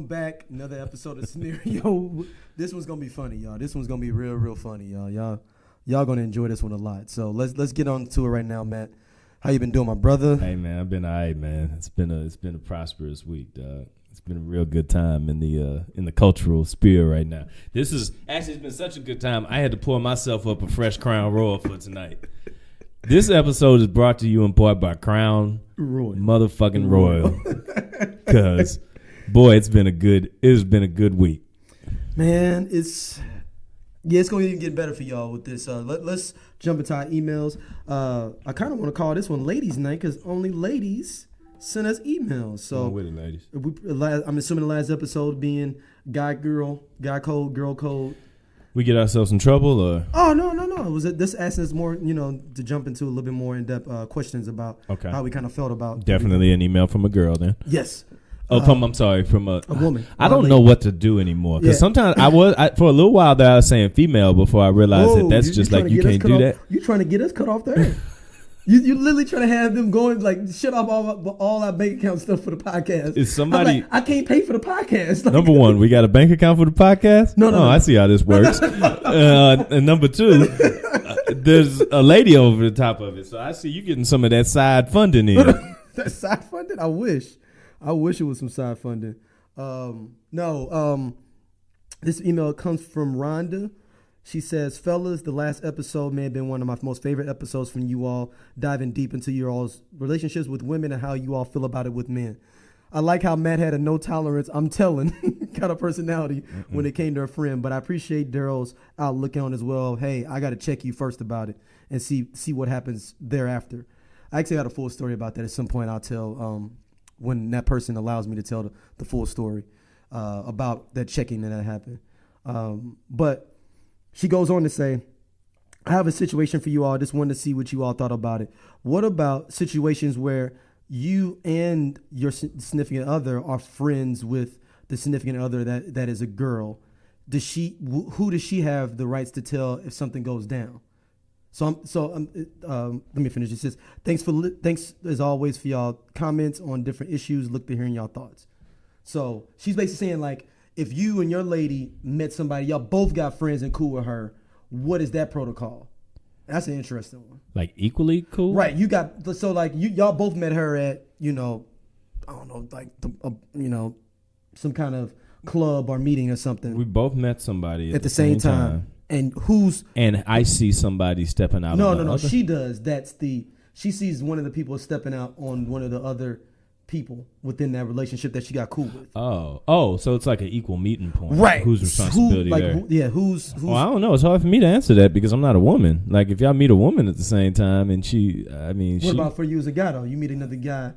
Welcome back. Another episode of Scenario. This one's gonna be funny, y'all. This one's gonna be real funny, y'all. Y'all gonna enjoy this one a lot. So let's get on to it right now, Matt. How you been doing, my brother? Hey man, I've been all right, man. It's been a prosperous week, dog. It's been a real good time in the cultural sphere right now. It's been such a good time. I had to pour myself up a fresh Crown Royal for tonight. This episode is brought to you in part by Crown Royal. Motherfucking Royal. Cause boy, it's been a good week. Man, it's gonna even get better for y'all with this. Let's jump into our emails. I kind of want to call this one Ladies' Night because only ladies send us emails. So with it, ladies. I'm assuming the last episode being guy code, girl code. We get ourselves in trouble, or? Oh no! It was this asking us more, to jump into a little bit more in depth questions about how we kind of felt about. Definitely an email from a girl, then. Yes. From a woman. I don't know what to do anymore because sometimes for a little while there I was saying female before I realized that's just like you can't do that. You trying to get us cut off there? You literally trying to have them going like shut off all our bank account stuff for the podcast. Is somebody? I can't pay for the podcast. Like, number one, we got a bank account for the podcast. No. I see how this works. And number two, there's a lady over the top of it, so I see you getting some of that side funding in. That side funding? I wish it was some side funding. This email comes from Rhonda. She says, fellas, the last episode may have been one of my most favorite episodes from you all, diving deep into your all's relationships with women and how you all feel about it with men. I like how Matt had a no tolerance, I'm telling, kind of personality when it came to her friend, but I appreciate Daryl's outlook on as well. Hey, I got to check you first about it and see what happens thereafter. I actually got a full story about that at some point. I'll tell when that person allows me to tell the full story about that checking that happened. But she goes on to say, I have a situation for you all. Just wanted to see what you all thought about it. What about situations where you and your significant other are friends with the significant other that is a girl? Who does she have the rights to tell if something goes down? Let me finish. It says, thanks as always for y'all comments on different issues. Look to hearing y'all thoughts. So she's basically saying like, if you and your lady met somebody, y'all both got friends and cool with her, what is that protocol? That's an interesting one. Like equally cool? Right. Y'all both met her at, I don't know, like, some kind of club or meeting or something. We both met somebody at the same time. And I see somebody stepping out. No. She does. She sees one of the people stepping out on one of the other people within that relationship that she got cool with. Oh, so it's like an equal meeting point. Right. Whose responsibility there? Who's Well, I don't know. It's hard for me to answer that because I'm not a woman. Like if y'all meet a woman at the same time and what about for you as a guy though? You meet another guy.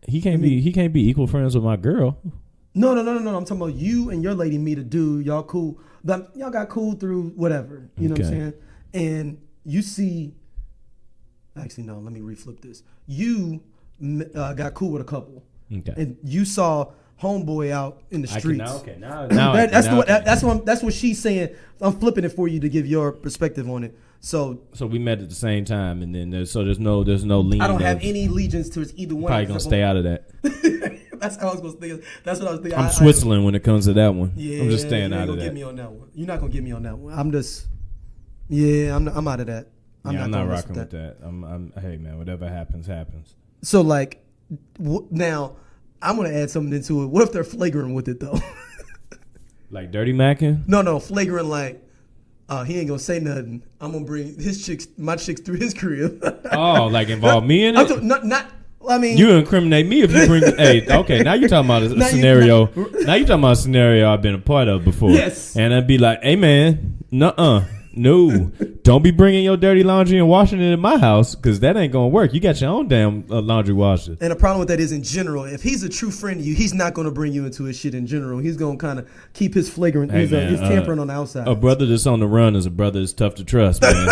He can't be equal friends with my girl. No. I'm talking about you and your lady meet a dude. Y'all cool. Y'all got cool through whatever. You know what I'm saying? And you see. Actually, no. Let me reflip this. You got cool with a couple, and you saw homeboy out in the streets. That's what she's saying. I'm flipping it for you to give your perspective on it. So we met at the same time, and then there's no lean. I don't have any allegiance to either one. Probably gonna stay out of that. That's how I was gonna think. That's what I was thinking. I'm Switzerland when it comes to that one. Yeah, I'm just staying out of that. Get me on that one. You're not gonna get me on that one. I'm out of that. I'm not rocking with that. Hey man, whatever happens. So like now, I'm gonna add something into it. What if they're flagrant with it though? Like dirty mackin? No, flagrant like he ain't gonna say nothing. I'm gonna bring my chicks through his crib. Like involve me in it? I mean, you incriminate me if you bring. Hey, okay. Now you're talking about a scenario. Now you're talking about a scenario I've been a part of before. Yes. And I'd be like, hey man, no, don't be bringing your dirty laundry and washing it in my house because that ain't gonna work. You got your own damn laundry washer. And the problem with that is in general, if he's a true friend to you, he's not gonna bring you into his shit in general. He's gonna kind of keep his flagrant, his tampering on the outside. A brother that's on the run is a brother that's tough to trust, man.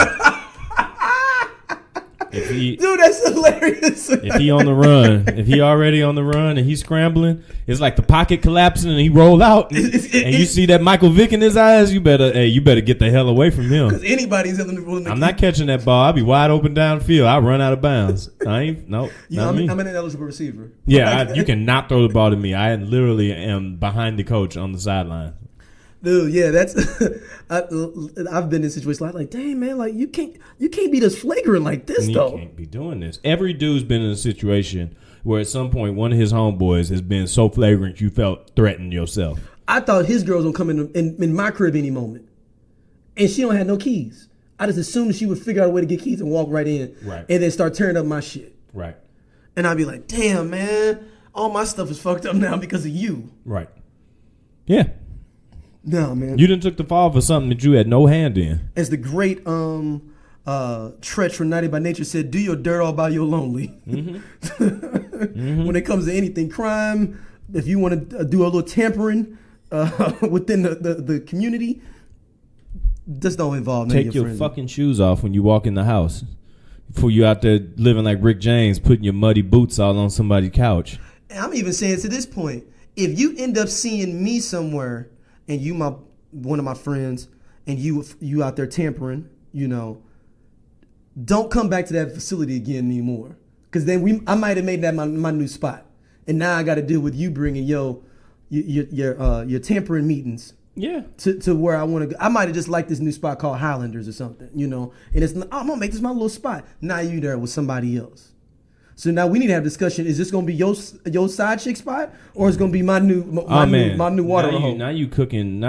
Dude, that's hilarious. If he on the run, if he already on the run and he's scrambling, it's like the pocket collapsing and he roll out, and you see that Michael Vick in his eyes. You better get the hell away from him. Because anybody's in the I'm not catching that ball. I'll be wide open downfield. I run out of bounds. I'm an ineligible receiver. Yeah, you cannot throw the ball to me. I literally am behind the coach on the sideline. Dude, yeah, that's I've been in situations like, dang man, like you can't be this flagrant like this though. You can't be doing this. Every dude's been in a situation where at some point one of his homeboys has been so flagrant you felt threatened yourself. I thought his girls would come in my crib any moment, and she don't have no keys. I just assumed she would figure out a way to get keys and walk right in, right, and then start tearing up my shit. Right. And I'd be like, damn man, all my stuff is fucked up now because of you. Right. Yeah. No, man. You done took the fall for something that you had no hand in. As the great Tretch from 90 by Nature said, do your dirt all by your lonely. Mm-hmm. Mm-hmm. When it comes to anything crime, if you want to do a little tampering within the community, just don't involve none of your friends. Take your fucking shoes off when you walk in the house. Before you out there living like Rick James, putting your muddy boots all on somebody's couch. And I'm even saying to this point, if you end up seeing me somewhere and you one of my friends and you out there tampering, don't come back to that facility again anymore. Because then I might have made that my new spot, and now I got to deal with you bringing your tampering meetings. Yeah. To where I want to go. I might have just liked this new spot called Highlanders or something, and I'm gonna make this my little spot. Now you there with somebody else. So now we need to have a discussion. Is this gonna be your side chick spot, or is it gonna be my new water hole? Now you cooking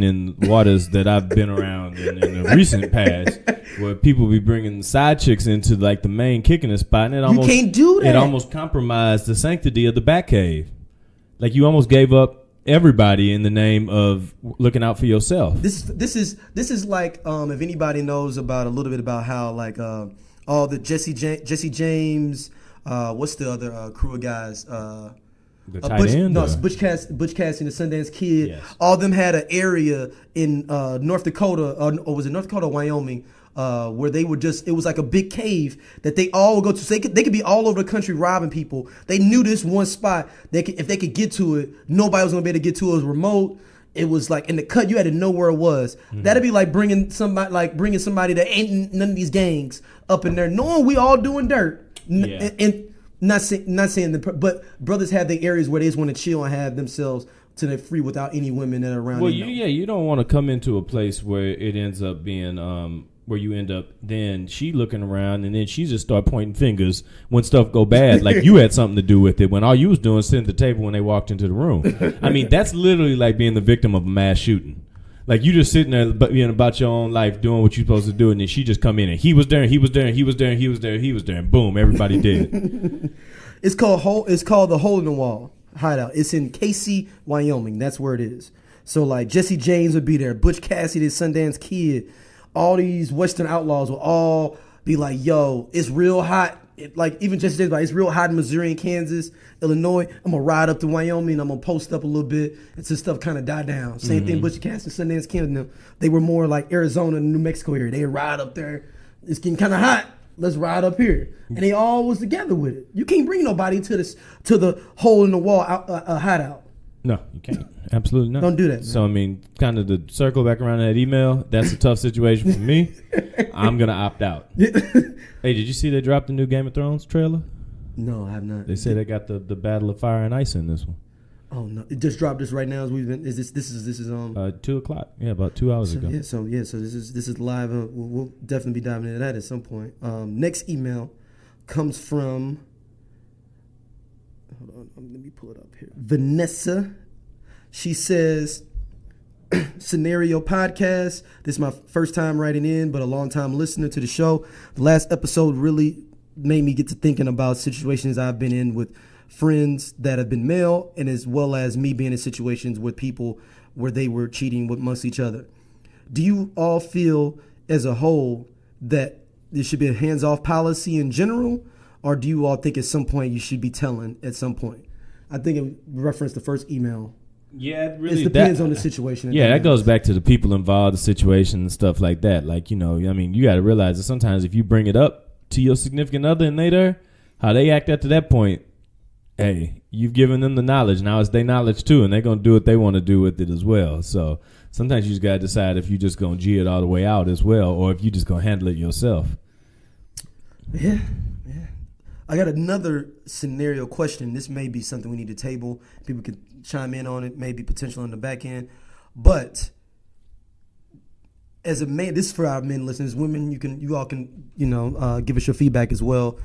in waters that I've been around in the recent past, where people be bringing side chicks into like the main kicking spot, and you can't do that. It almost compromised the sanctity of the back cave. Like you almost gave up everybody in the name of looking out for yourself. This is like if anybody knows about a little bit about how like all the Jesse James. What's the other crew of guys? The tight end? No, it's Butch Cassidy and the Sundance Kid. Yes. All of them had an area in North Dakota, or was it North Dakota or Wyoming, where they were it was like a big cave that they all would go to. So they could be all over the country robbing people. They knew this one spot. If they could get to it, nobody was going to be able to get to it. It was remote. It was like in the cut. You had to know where it was. Mm-hmm. That'd be like bringing somebody that ain't none of these gangs up in there, knowing we all doing dirt. Yeah. And not saying but brothers have their areas where they just want to chill and have themselves to their free without any women that are around. Well, you don't want to come into a place where it ends up being where you end up then she looking around and then she just start pointing fingers when stuff go bad, like you had something to do with it when all you was doing was sitting at the table when they walked into the room. I mean, that's literally like being the victim of a mass shooting. Like you just sitting there being about your own life, doing what you're supposed to do, and then she just come in and he was there, and boom, everybody did. It's called the Hole in the Wall hideout. It's in Casey, Wyoming. That's where it is. So like Jesse James would be there, Butch Cassidy, the Sundance Kid, all these Western outlaws will all be like, yo, it's real hot. Like even Jesse James, like, it's real hot in Missouri and Kansas, Illinois. I'm gonna ride up to Wyoming. I'm gonna post up a little bit until stuff kind of die down. Same thing, Butch Cassidy, Sundance Kid. They were more like Arizona and New Mexico area. They ride up there. It's getting kind of hot. Let's ride up here, and they all was together with it. You can't bring nobody to the hole in the wall hideout. No, you can't. Absolutely not. Don't do that, man. So I mean, kind of to circle back around that email. That's a tough situation for me. I'm gonna opt out. Hey, did you see they dropped the new Game of Thrones trailer? No, I have not. They say they got the Battle of Fire and Ice in this one. Oh no! It just dropped this right now as we've been. This is 2:00. Yeah, about 2 hours ago. So this is live. We'll definitely be diving into that at some point. Next email comes from. Hold on, let me pull it up here. Vanessa. She says, Scenario Podcast. This is my first time writing in, but a long time listener to the show. The last episode really made me get to thinking about situations I've been in with friends that have been male, and as well as me being in situations with people where they were cheating amongst each other. Do you all feel as a whole that there should be a hands-off policy in general, or do you all think at some point you should be telling at some point? I think it referenced the first email. Yeah, it really depends on the situation. Yeah, that goes back to the people involved, the situation and stuff like that. Like, I mean, you got to realize that sometimes if you bring it up, to your significant other and they there, how they act after that point, hey, you've given them the knowledge. Now it's their knowledge too, and they're going to do what they want to do with it as well. So sometimes you just got to decide if you just going to G it all the way out as well, or if you just going to handle it yourself. Yeah. I got another scenario question. This may be something we need to table. People can chime in on it, maybe potential on the back end. But as a man, this is for our men listeners. Women, you all can give us your feedback as well.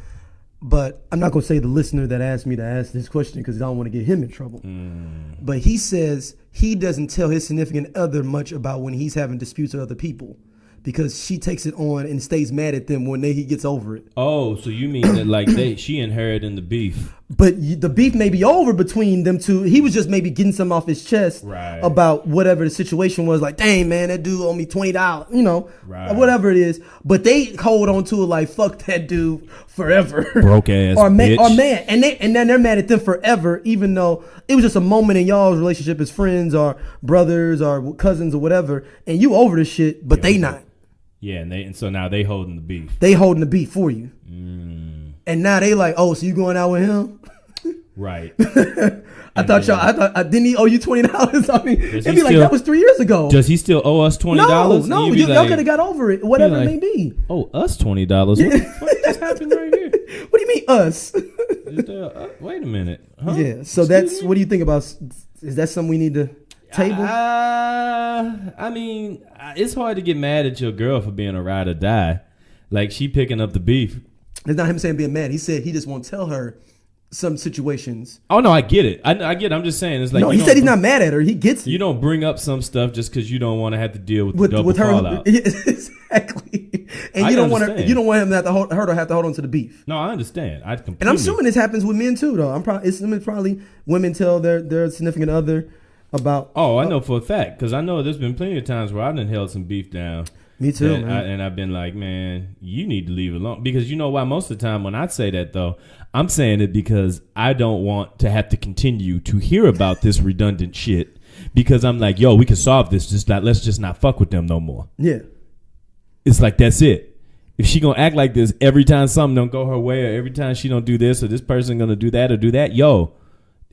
But I'm not going to say the listener that asked me to ask this question because I don't want to get him in trouble. But he says he doesn't tell his significant other much about when he's having disputes with other people, because she takes it on and stays mad at them when he gets over it. Oh, so you mean that she inherited the beef? But the beef may be over between them two. He was just maybe getting something off his chest about whatever the situation was. Like, dang, man, that dude owed me $20, whatever it is. But they hold on to it like, fuck that dude forever. Broke ass bitch. Or man. And then they're mad at them forever, even though it was just a moment in y'all's relationship as friends or brothers or cousins or whatever. And you over the shit, but they not. Yeah, and so now they holding the beef. They holding the beef for you. And now they like, oh, so you going out with him? Right. I thought didn't he owe you $20? I mean, it'd be like, that was 3 years ago. Does he still owe us $20? No, y'all could have got over it, whatever it may be. Oh, us $20? What the fuck just happened right here? What do you mean, us? Wait a minute. Huh? Yeah, so what do you think about, is that something we need to table? I mean, it's hard to get mad at your girl for being a ride or die. Like, she picking up the beef. It's not him saying being mad. He said he just won't tell her some situations. Oh, no, I get it. I get it. I'm just saying. It's like, no, he said he's not mad at her. He gets it. You don't bring up some stuff just because you don't want to have to deal with the double her, fallout. Exactly. And you don't want him to have to hold on to the beef. No, I understand. And I'm assuming this happens with men too, though. It's probably women tell their significant other about. Oh, I know for a fact, because I know there's been plenty of times where I've done held some beef down. Me too, man. And I've been like, man, you need to leave it alone. Because you know why? Most of the time when I say that, though, I'm saying it because I don't want to have to continue to hear about this redundant shit. Because I'm like, yo, we can solve this. Let's just not fuck with them no more. Yeah. It's like, that's it. If she gonna act like this every time something don't go her way, or every time she don't do this, or this person gonna do that or do that, yo,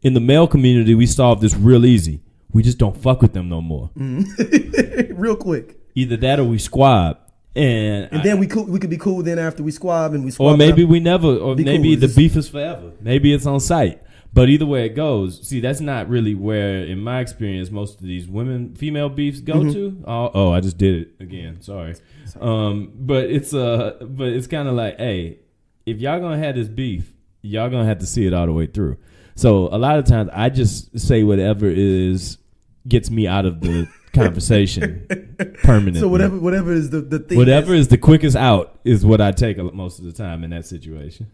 in the male community, we solve this real easy. We just don't fuck with them no more. Real quick. Either that or we squab. And then we could be cool then after we squab and we squab. Or maybe we never, or maybe the beef is forever. Maybe it's on sight. But either way it goes, see, that's not really where, in my experience, most of these female beefs go to. Oh, I just did it again. Sorry. But it's kind of like, hey, if y'all gonna have this beef, y'all gonna have to see it all the way through. So a lot of times I just say whatever gets me out of the conversation permanently. So whatever is the thing. Whatever is the quickest out is what I take most of the time in that situation.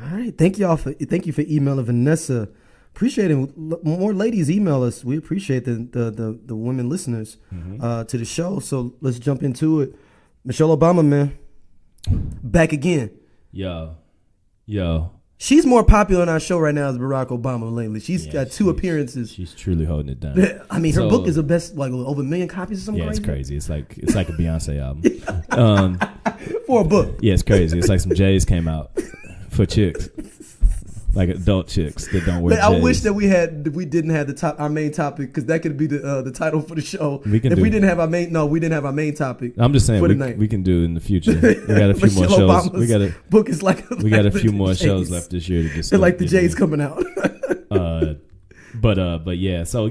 All right. Thank you for emailing Vanessa. Appreciate it. More ladies email us. We appreciate the women listeners to the show. So let's jump into it. Michelle Obama, man. Back again. Yo. She's more popular on our show right now as Barack Obama lately. She's got two appearances. She's truly holding it down. I mean, her book is the best, like over 1 million copies or something. Yeah, it's crazy. It's like a Beyonce album. For a book. Yeah, it's crazy. It's like some J's came out for chicks. Like adult chicks that don't wear J's. I wish that we didn't have our main topic, because that could be the title for the show. We didn't have our main topic. I'm just saying we can do it in the future. We got a few more shows. Book is we got a few more shows left this year to discuss. They're like the J's coming out. But yeah. So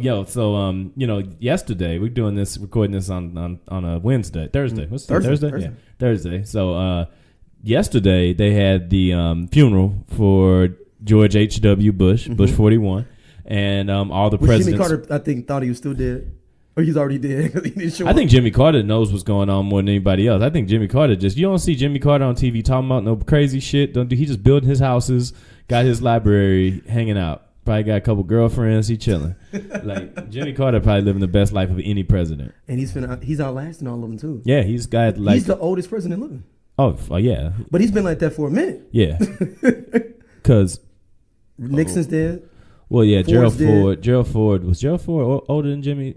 yesterday we're recording this on a Thursday. What's Thursday? Yeah, Thursday. So yesterday they had the funeral for George H.W. Bush, Bush 41, and all the presidents. Jimmy Carter, I think, thought he was still dead. Or he's already dead. He didn't show up. think Jimmy Carter knows what's going on more than anybody else. I think Jimmy Carter you don't see Jimmy Carter on TV talking about no crazy shit. He just building his houses, got his library, hanging out. Probably got a couple girlfriends. He chilling. Like, Jimmy Carter probably living the best life of any president. And he's outlasting all of them too. Yeah, he's got he's the oldest president living. Oh yeah. But he's been like that for a minute. Yeah. Because Nixon's dead. Well, yeah, Gerald Ford. Was Gerald Ford older than Jimmy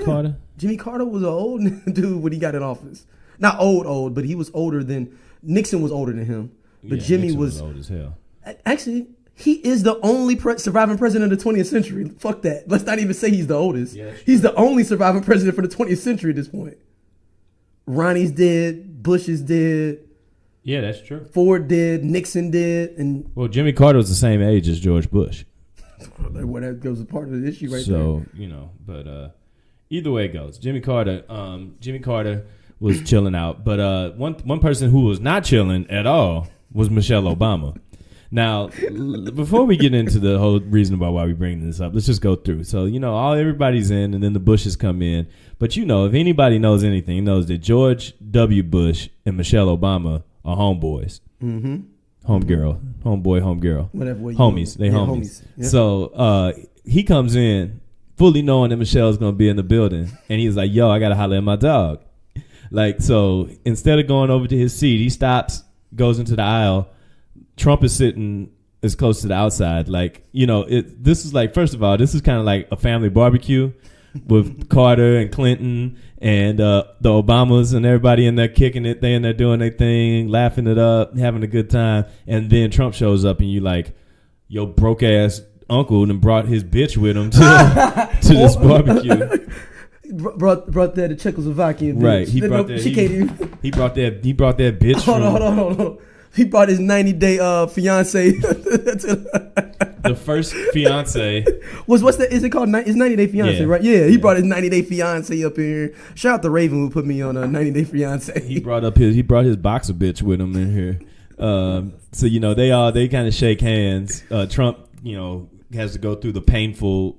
Carter? Jimmy Carter was an old dude when he got in office. Not old, but he was older than Nixon was older than him, but Jimmy Nixon was old as hell. Actually, he is the only surviving president of the 20th century. Fuck that. Let's not even say he's the oldest. Yeah, he's the only surviving president for the 20th century at this point. Ronnie's dead. Bush is dead. Yeah, that's true. Ford dead. Nixon dead. And Jimmy Carter was the same age as George Bush. Well, that goes a part of the issue right there. So, but either way it goes. Jimmy Carter was chilling out. But one person who was not chilling at all was Michelle Obama. Now, before we get into the whole reason about why we bring this up, let's just go through. So, everybody's in, and then the Bushes come in. But, if anybody knows anything, knows that George W. Bush and Michelle Obama are homeboys. Mm-hmm. Homegirl. Whatever. Homies. They homies. Yeah. So, he comes in fully knowing that Michelle's going to be in the building. And he's like, yo, I got to holler at my dog. So instead of going over to his seat, he stops, goes into the aisle. Trump is sitting as close to the outside. This is like, first of all, this is kind of like a family barbecue with Carter and Clinton and the Obamas and everybody in there kicking it. They in there doing their thing, laughing it up, having a good time. And then Trump shows up and you like, yo, broke ass uncle and brought his bitch with him to this barbecue. Brought that to Czechoslovakian bitch. Right. He brought that. He brought that bitch. Hold on. He brought his 90-day fiance. The first fiance what's that? Is it called? It's 90-day fiance, right? Yeah. He brought his 90-day fiance up here. Shout out to Raven who put me on a 90-day fiance. He brought his boxer bitch with him in here. So they kind of shake hands. Trump has to go through the painful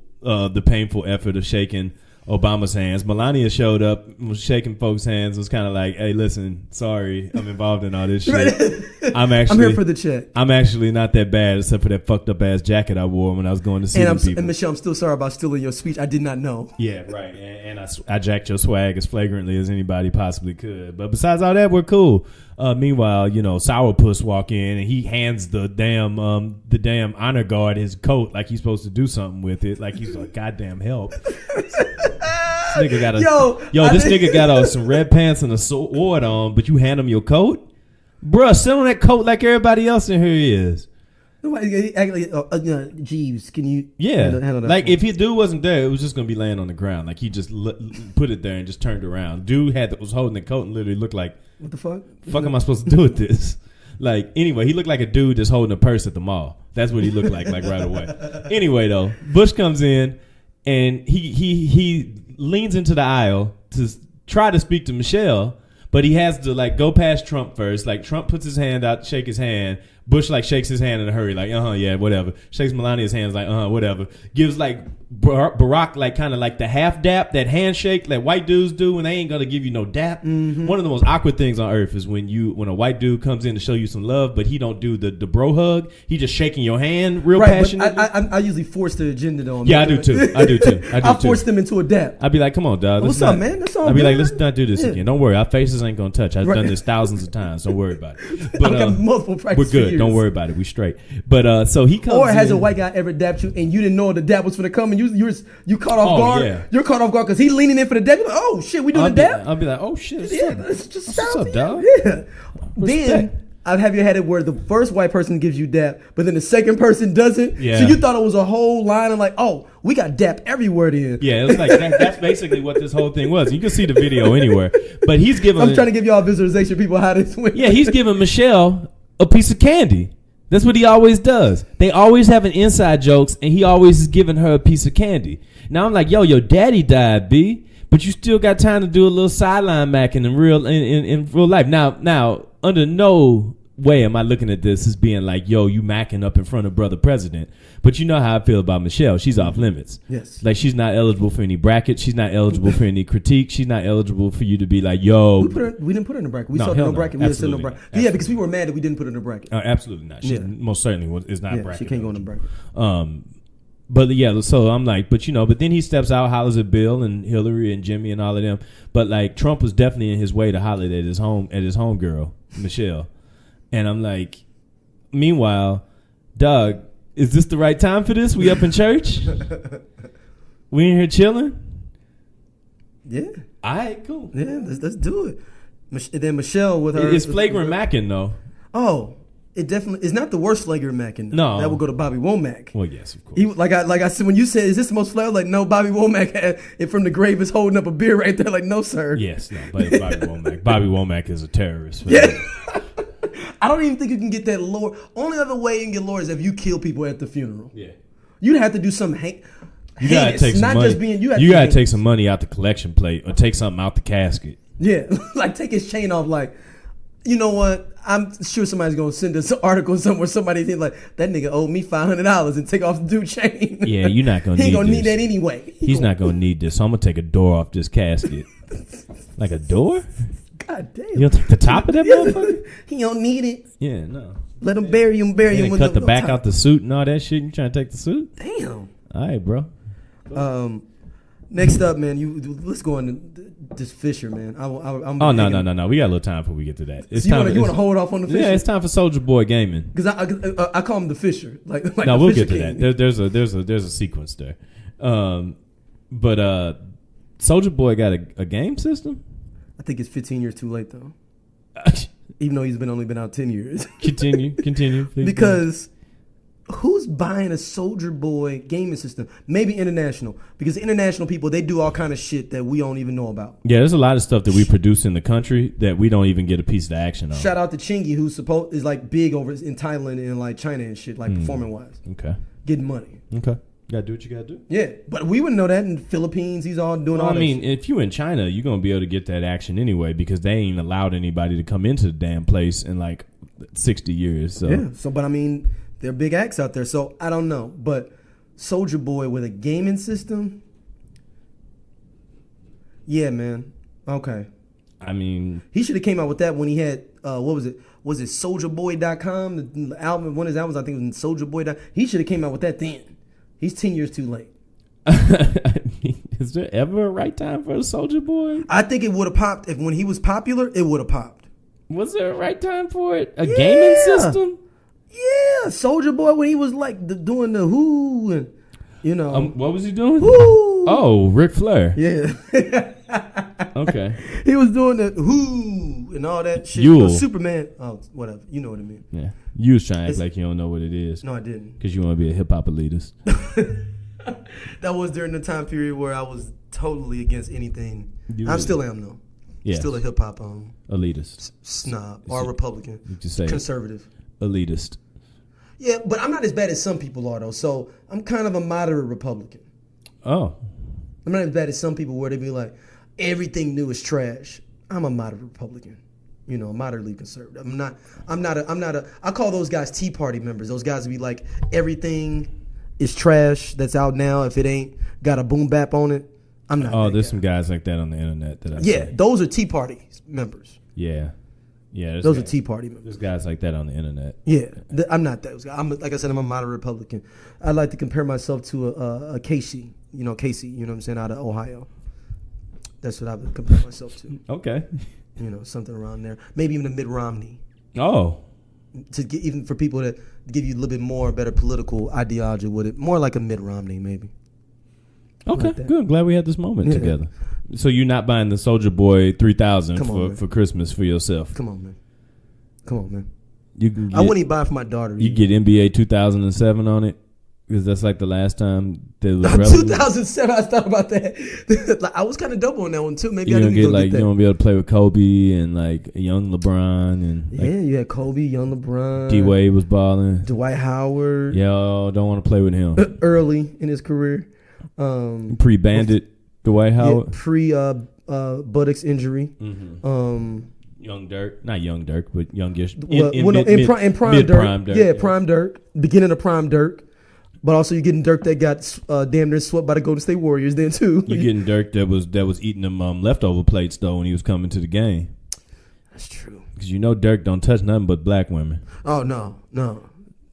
effort of shaking Obama's hands. Melania showed up, was shaking folks' hands, was kind of like, hey, listen, sorry, I'm involved in all this shit. I'm here for the check. I'm actually not that bad, except for that fucked up ass jacket I wore when I was going to see people. And Michelle, I'm still sorry about stealing your speech. I did not know. Yeah, right. And I jacked your swag as flagrantly as anybody possibly could. But besides all that, we're cool. Meanwhile, Sourpuss walk in and he hands the damn honor guard his coat like he's supposed to do something with it, like he's like, goddamn help. This nigga got some red pants and a sword on, but you hand him your coat? Bruh, sit on that coat like everybody else in here is. Jeeves, can you handle that? Like, if his dude wasn't there, it was just going to be laying on the ground. Like, he just put it there and just turned around. Dude was holding the coat and literally looked like, what the fuck? Fuck am I supposed to do with this? Like, anyway, he looked like a dude just holding a purse at the mall. That's what he looked like right away. Anyway, though, Bush comes in and he leans into the aisle to try to speak to Michelle, but he has to go past Trump first. Like, Trump puts his hand out to shake his hand. Bush shakes his hand in a hurry, yeah, whatever. Shakes Melania's hands whatever. Gives Barack kind of the half dap, that handshake that white dudes do when they ain't gonna give you no dap. Mm-hmm. One of the most awkward things on earth is when a white dude comes in to show you some love, but he don't do the bro hug. He just shaking your hand real passionately. I usually force the agenda on. Yeah, I do too. I force them into a dap. I'd be like, come on, dog. What's up, man? That's all. I'd be like, let's not do this again. Don't worry, our faces ain't gonna touch. I've done this thousands of times. Don't worry about it. But I've got multiple practice. We're good. Don't worry about it. We straight. But so he comes. Or has a white guy ever dapped you and you didn't know the dap was for the come and you caught off guard? Yeah. You're caught off guard because he's leaning in for the dap. You're like, oh shit, we doing the dap? I'll be like, oh shit. What's up, dog? Yeah. Then I've had it where the first white person gives you dap, but then the second person doesn't. Yeah. So you thought it was a whole line of oh, we got dap everywhere then. Yeah, it was that's basically what this whole thing was. You can see the video anywhere. But he's giving. I'm trying to give y'all visualization, people, how this went. Yeah, he's giving Michelle a piece of candy. That's what he always does. They always have an inside jokes, and he always is giving her a piece of candy. Now I'm like, yo, your daddy died, B, but you still got time to do a little sideline macking in real life. Now, under no way am I looking at this as being like, yo, you macking up in front of brother president. But you know how I feel about Michelle. She's off limits. Yes. Like, she's not eligible for any bracket. She's not eligible for any critique. She's not eligible for you to be like, yo. We didn't put her in the bracket. We saw no bracket. We said no bracket. Yeah, because we were mad that we didn't put her in the bracket. Absolutely not. She most certainly is not bracket. She can't go in the bracket. But yeah, so I'm like, but then he steps out, hollers at Bill and Hillary and Jimmy and all of them. But Trump was definitely in his way to holler at his home girl, Michelle. And I'm like, meanwhile, Doug, is this the right time for this? We up in church? We in here chilling? Yeah. All right, cool. Yeah, let's do it. And then Michelle with her. It's flagrant mackin though. Oh, it definitely is not the worst flagrant mackin. No, that would go to Bobby Womack. Well, yes, of course. Like I said, when you said, "Is this the most flagrant?" Like, no, Bobby Womack had it from the grave is holding up a beer right there. Like, no, sir. Yes, no, Bobby Womack. Bobby Womack is a terrorist. Yeah. I don't even think you can get that lower. Only other way you can get lower is if you kill people at the funeral. Yeah. You'd have to do something. You gotta take some money. You gotta take some money out the collection plate or take something out the casket. Yeah, like take his chain off. Like, you know what? I'm sure somebody's gonna send us an article somewhere. Somebody think like that nigga owed me $500 and take off the dude chain. Yeah, you're not gonna. He ain't need gonna this. need that anyway. He's not gonna need this. So I'm gonna take a door off this casket. Like a door? God damn. You gonna take the top of that motherfucker? He don't need it. Yeah, no. Let him bury him. Bury him. And With cut the back top. out the suit and all that shit. You trying to take the suit? Damn. All right, bro. Next up, man, let's go on this Fischer, man. I'm no. We got a little time before we get to that. It's so you time. want to hold off on the Fischer? Yeah, it's time for Souljah Boy gaming. Because I call him the Fischer. Like no, the we'll Fischer get to King. that. There's a sequence there. But Souljah Boy got a game system. I think it's 15 years too late though. Even though he's only been out 10 years. Continue. Because who's buying a Souljah Boy gaming system? Maybe international, because international people, they do all kind of shit that we don't even know about. Yeah, there's a lot of stuff that we produce in the country that we don't even get a piece of action on. Shout out to Chingy, who's is like big over in Thailand and like China and shit, like performing wise. Okay. Getting money. Okay. Gotta do what you gotta do. Yeah, but we wouldn't know that in the Philippines. He's all doing all that. I mean, if you in China, you're gonna be able to get that action anyway because they ain't allowed anybody to come into the damn place in like 60 years. So yeah. So, but I mean, there are big acts out there. So I don't know, but Souljah Boy with a gaming system. Yeah, man. Okay. I mean, he should have came out with that when he had what was it? Was it SouljaBoy.com? The album, one of his albums, I think, was in SouljaBoy. He should have came out with that then. He's 10 years too late. I mean, is there ever a right time for a Souljah Boy? I think it would have popped if when he was popular. It would have popped. Was there a right time for it? A gaming system? Yeah, Souljah Boy when he was like doing the who and you know what was he doing? Who? Oh, Ric Flair. Yeah. Okay. He was doing the who and all that shit. Yule. Superman. Oh, whatever. You know what I mean. Yeah. You was trying to act like you don't know what it is. No, I didn't. Because you want to be a hip hop elitist. That was during the time period where I was totally against anything. I still am though. Yes. Still a hip hop elitist, snob or Republican, conservative, elitist. Yeah, but I'm not as bad as some people are though. So I'm kind of a moderate Republican. Oh, I'm not as bad as some people where they be like everything new is trash. I'm a moderate Republican. You know, moderately conservative. I'm not a. I call those guys Tea Party members. Those guys be like everything is trash that's out now. If it ain't got a boom bap on it, I'm not. Oh, there's some guys like that on the internet that I see. Those are Tea Party members. Yeah. Those are Tea Party members. There's guys like that on the internet. Yeah, I'm not those guys. Like I said, I'm a moderate Republican. I like to compare myself to a Casey. You know, Casey. You know what I'm saying, out of Ohio. That's what I would compare myself to. Okay. You know, something around there. Maybe even a Mitt Romney. Oh. To get, even for people that give you a little bit more better political ideology with it, more like a Mitt Romney, maybe. Okay, like good. Glad we had this moment together. So you're not buying the Souljah Boy 3000 for Christmas for yourself? Come on, man. You can get, I wouldn't even buy it for my daughter. You get NBA 2007 on it? Because that's like the last time there was 2007, I thought about that. Like, I was kind of double on that one too. Maybe I didn't get like that. You don't be able to play with Kobe and like a young LeBron and you had Kobe, young LeBron. D Wade was balling. Dwight Howard. Yo, don't want to play with him early in his career. Pre-Bandit Dwight Howard. Buttocks injury. Mm-hmm. Young Dirk, not Young Dirk, but youngish. In prime Dirk. Yeah, prime Dirk. Beginning of prime Dirk. But also you're getting Dirk that got damn near swept by the Golden State Warriors then too. You're getting Dirk that was eating them leftover plates though when he was coming to the game. That's true. Because you know Dirk don't touch nothing but black women. Oh no.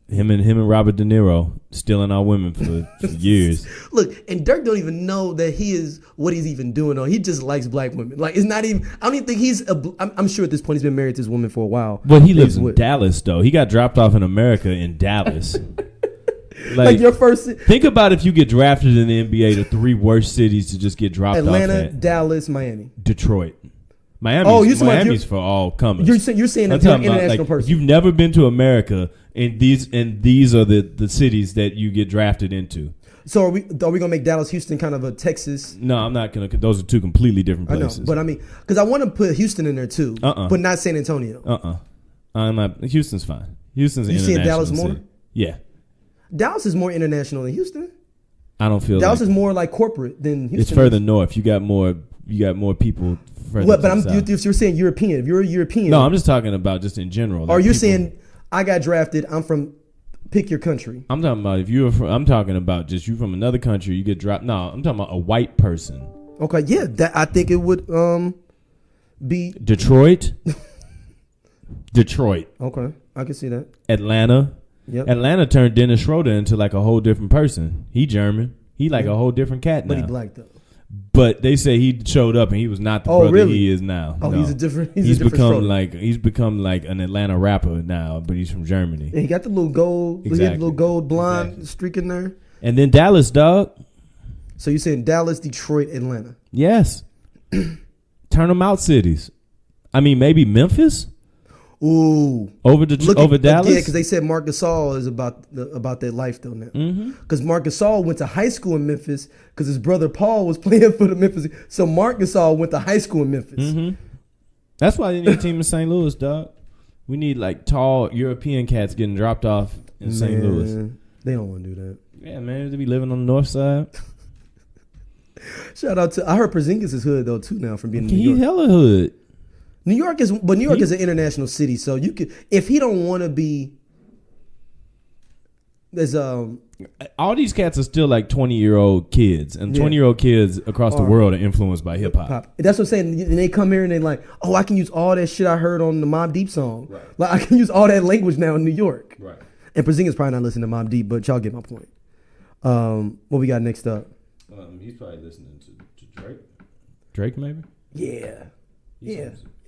Him and Robert De Niro stealing our women for years. Look, and Dirk don't even know that he is what he's even doing. Though he just likes black women. Like it's not even. I don't even think he's. I'm sure at this point he's been married to this woman for a while. Well, he lives in Dallas though. He got dropped off in America in Dallas. Like your first. Think about if you get drafted in the NBA, the three worst cities to just get dropped off. Atlanta, Dallas, Miami, Detroit. Miami's for all comers. You're saying that you're an international person. You've never been to America, and these are the cities that you get drafted into. So are we gonna make Dallas, Houston kind of a Texas? No, I'm not gonna. Those are two completely different places. I know, but I mean, because I want to put Houston in there too, but not San Antonio. I'm not. Houston's fine. Houston's an international. You seeing Dallas more? City. Yeah. Dallas is more international than Houston. I don't feel Dallas is more like corporate than Houston. It's further north. You got more people. But you're saying European. If you're a European, no, I'm just talking about just in general. Or you're saying I got drafted. I'm from. Pick your country. I'm talking about if you're from. I'm talking about just you from another country. You get dropped. No, I'm talking about a white person. Okay, yeah, that I think it would be Detroit. Detroit. Okay, I can see that. Atlanta. Yep. Atlanta turned Dennis Schroeder into like a whole different person. He German. He like a whole different cat now. But he black though. But they say he showed up and he was not the brother he is now. Oh, no. He's a different he's become like an Atlanta rapper now, but he's from Germany. And he got the little gold, blonde streak in there. And then Dallas, dog. So you're saying Dallas, Detroit, Atlanta? Yes. Turn them out cities. I mean, maybe Memphis. Ooh, over Dallas. Yeah, because they said Marc Gasol is about that life though now. Because Marc Gasol went to high school in Memphis because his brother Paul was playing for the Memphis. So Marc Gasol went to high school in Memphis. That's why they need a team in St. Louis, dog. We need like tall European cats getting dropped off in St. Louis. They don't want to do that. Yeah, man, they be living on the north side. Shout out to I heard Porzingis is hood though too now from being in New York. He's hella hood. New York is an international city, so you could if he don't want to be. There's all these cats are still like 20-year-old kids, and 20-year-old kids across the world are influenced by hip hop. That's what I'm saying. And they come here and they like, oh, I can use all that shit I heard on the Mobb Deep song. Right. Like I can use all that language now in New York. Right. And Porzingis probably not listening to Mobb Deep, but y'all get my point. What we got next up? He's probably listening to Drake. Drake, maybe. Yeah.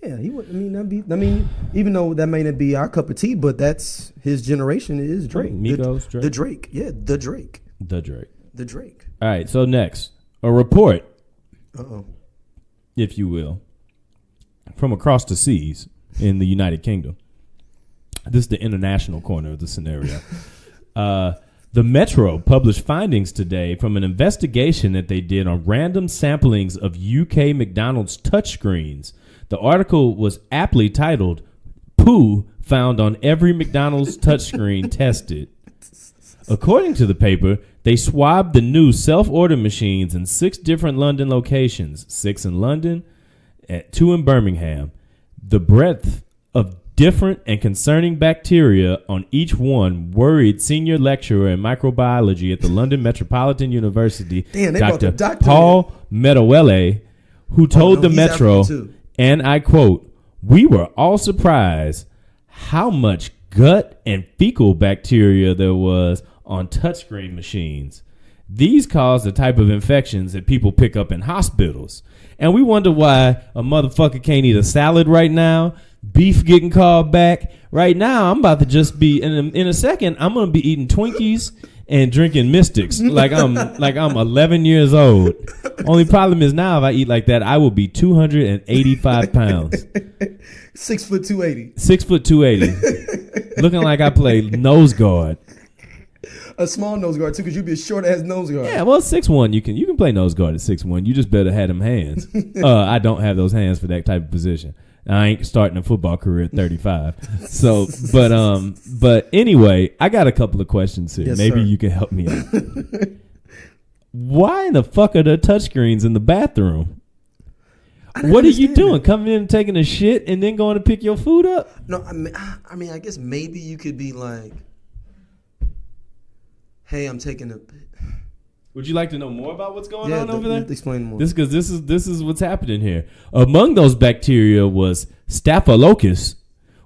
Yeah, he would. I mean, even though that may not be our cup of tea, but that's his generation is Drake. Migos, Drake. The Drake. Yeah, the Drake. The Drake. The Drake. All right, so next, a report, Uh-oh. if you will, from across the seas in the United Kingdom. This is the international corner of the scenario. The Metro published findings today from an investigation that they did on random samplings of UK McDonald's touchscreens. The article was aptly titled, "Poo Found on Every McDonald's Touchscreen Tested." According to the paper, they swabbed the new self-order machines in 6 different London locations, 6 in London, 2 in Birmingham. The breadth of different and concerning bacteria on each one worried senior lecturer in microbiology at the London Metropolitan University, Dr. Paul Medawele, who told the Metro, and I quote, "We were all surprised how much gut and fecal bacteria there was on touchscreen machines. These cause the type of infections that people pick up in hospitals. And we wonder why a motherfucker can't eat a salad right now. Beef getting called back. Right now, I'm about to just be, in a second, I'm going to be eating Twinkies and drinking Mystics like I'm 11 years old. Only problem is now if I eat like that, I will be 285 pounds. 6 foot 280. 6 foot 280. Looking like I play nose guard. A small nose guard too, because you'd be a short ass nose guard. Yeah, well, 6'1", you can play nose guard at 6'1". You just better have them hands. I don't have those hands for that type of position. I ain't starting a football career at 35. So, but anyway, I got a couple of questions here. Yes, maybe sir. you can help me out. Why in the fuck are there touchscreens in the bathroom? What are you doing? Coming in and taking a shit and then going to pick your food up? No, I mean, I guess maybe you could be like, "Hey, I'm taking a." Would you like to know more about what's going on over there? Explain more. This is what's happening here. Among those bacteria was Staphylococcus,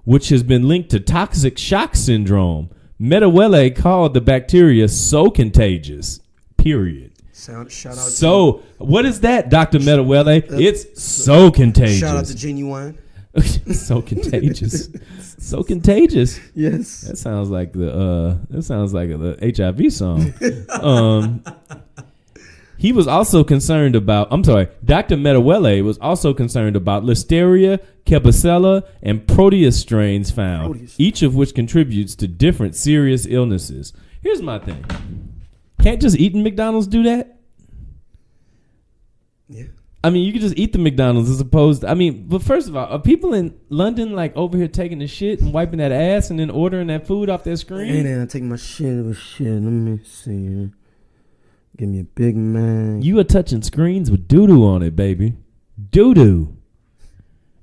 which has been linked to toxic shock syndrome. Medawele called the bacteria so contagious. Period. Shout out. So what is that, Dr. Medawele? It's so contagious. Shout out to Genuine. So contagious. So contagious. Yes. That sounds like the HIV song. He was also concerned about, Dr. Metawele was also concerned about Listeria, Klebsiella, and Proteus strains found, each of which contributes to different serious illnesses. Here's my thing. Can't just eating McDonald's do that? Yeah. I mean, you could just eat the McDonald's as opposed to, but first of all, are people in London like over here taking the shit and wiping that ass and then ordering that food off their screen? Hey, then I take my shit with shit. Let me see. Give me a Big Mac. You are touching screens with doo-doo on it, baby. Doo-doo.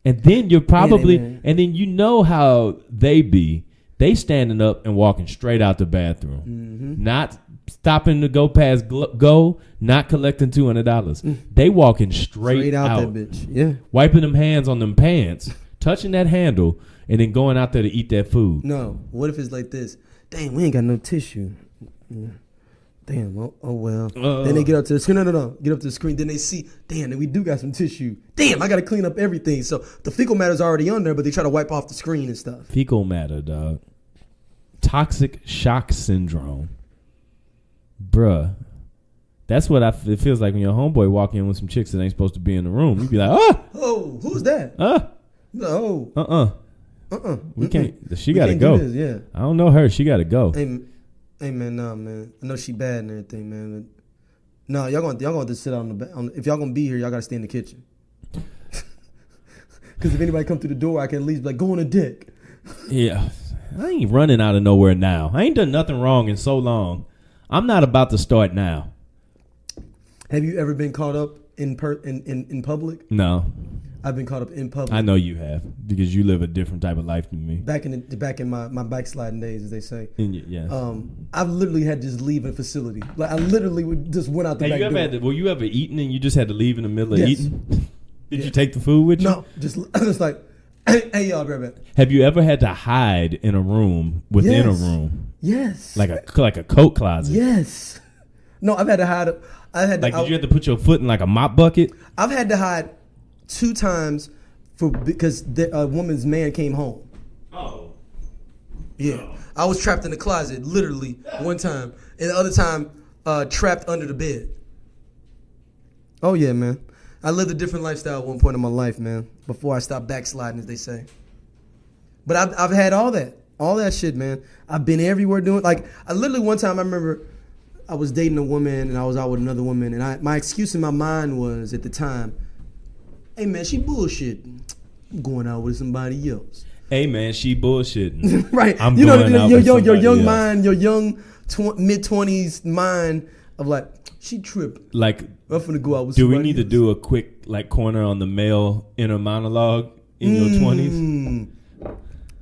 And then you're probably, and then you know how they be. They standing up and walking straight out the bathroom. Mm-hmm. Not stopping to go past go, not collecting $200. They walking straight out that bitch. Yeah. Wiping them hands on them pants, touching that handle, and then going out there to eat that food. No. What if it's like this? Damn, we ain't got no tissue. Yeah. Damn, oh well. Then they get up to the screen. No. Get up to the screen. Then they see, damn, we do got some tissue. Damn, I got to clean up everything. So the fecal matter's already on there, but they try to wipe off the screen and stuff. Fecal matter, dog. Toxic shock syndrome. Bruh. That's what it feels like when your homeboy walk in with some chicks that ain't supposed to be in the room. You be like, oh, who's that? No. We can't. She got to go. Yeah. I don't know her. She got to go. Hey man, nah man. I know she bad and everything, man. But no, y'all gonna just sit on if y'all gonna be here, y'all gotta stay in the kitchen. Because if anybody come through the door, I can at least be like, go on the deck. Yeah, I ain't running out of nowhere now. I ain't done nothing wrong in so long. I'm not about to start now. Have you ever been caught up in public? No. I've been caught up in public. I know you have because you live a different type of life than me. Back in my backsliding days, as they say. Yeah. I've literally had to just leave a facility. Like I literally just went out the back door. Were you ever eaten and you just had to leave in the middle of eating? Did you take the food with you? No, just like, hey y'all, be right back. Have you ever had to hide in a room within a room? Yes. Like a coat closet. Yes. No, I've had to hide. Did you have to put your foot in like a mop bucket? I've had to hide 2 times because a woman's man came home. Oh. Yeah. Oh. I was trapped in the closet, literally, one time. And the other time, trapped under the bed. Oh, yeah, man. I lived a different lifestyle at one point in my life, man, before I stopped backsliding, as they say. But I've had all that shit, man. I've been everywhere doing, like, I literally one time, I remember I was dating a woman and I was out with another woman. And my excuse in my mind was, at the time, hey, man, she bullshitting. I'm going out with somebody else. Hey, man, she bullshitting. Right. I'm going out with your young else. mind, your young mid-20s mind of like, she tripping. Like, I'm finna go out with somebody else. Do we need to do a quick like corner on the male inner monologue in your 20s?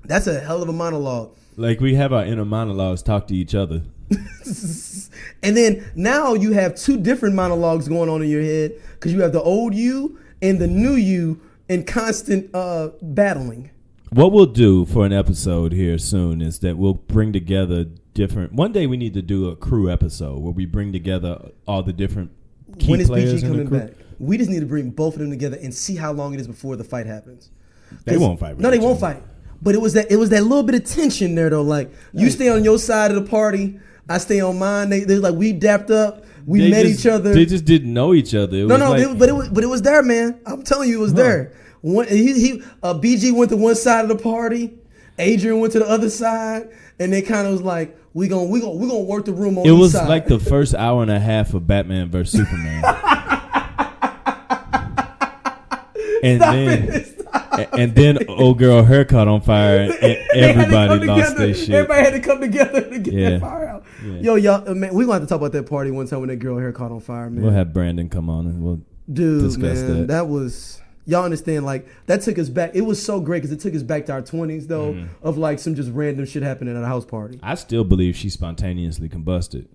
That's a hell of a monologue. Like, we have our inner monologues talk to each other. And then now you have 2 different monologues going on in your head because you have the old you and the new you in constant battling. What we'll do for an episode here soon is that we'll bring together one day we need to do a crew episode where we bring together all the different key players. When is BG coming back? We just need to bring both of them together and see how long it is before the fight happens. They won't fight. No, they won't fight. But it was that little bit of tension there though. Like you stay on your side of the party, I stay on mine. They like we dapped up. We met each other. They just didn't know each other. But it was there, man. I'm telling you, it was there. BG went to one side of the party, Adrian went to the other side, and they kind of was like, we gonna work the room on each side. It was like the first hour and a half of Batman vs Superman. And then old girl hair caught on fire and everybody lost their shit. Everybody had to come together to get that fire out. Yeah. Yo, y'all, man, we're going to have to talk about that party one time when that girl hair caught on fire, man. We'll have Brandon come on and we'll discuss that. That was... Y'all understand, like, that took us back. It was so great because it took us back to our 20s, though, of, like, some just random shit happening at a house party. I still believe she spontaneously combusted.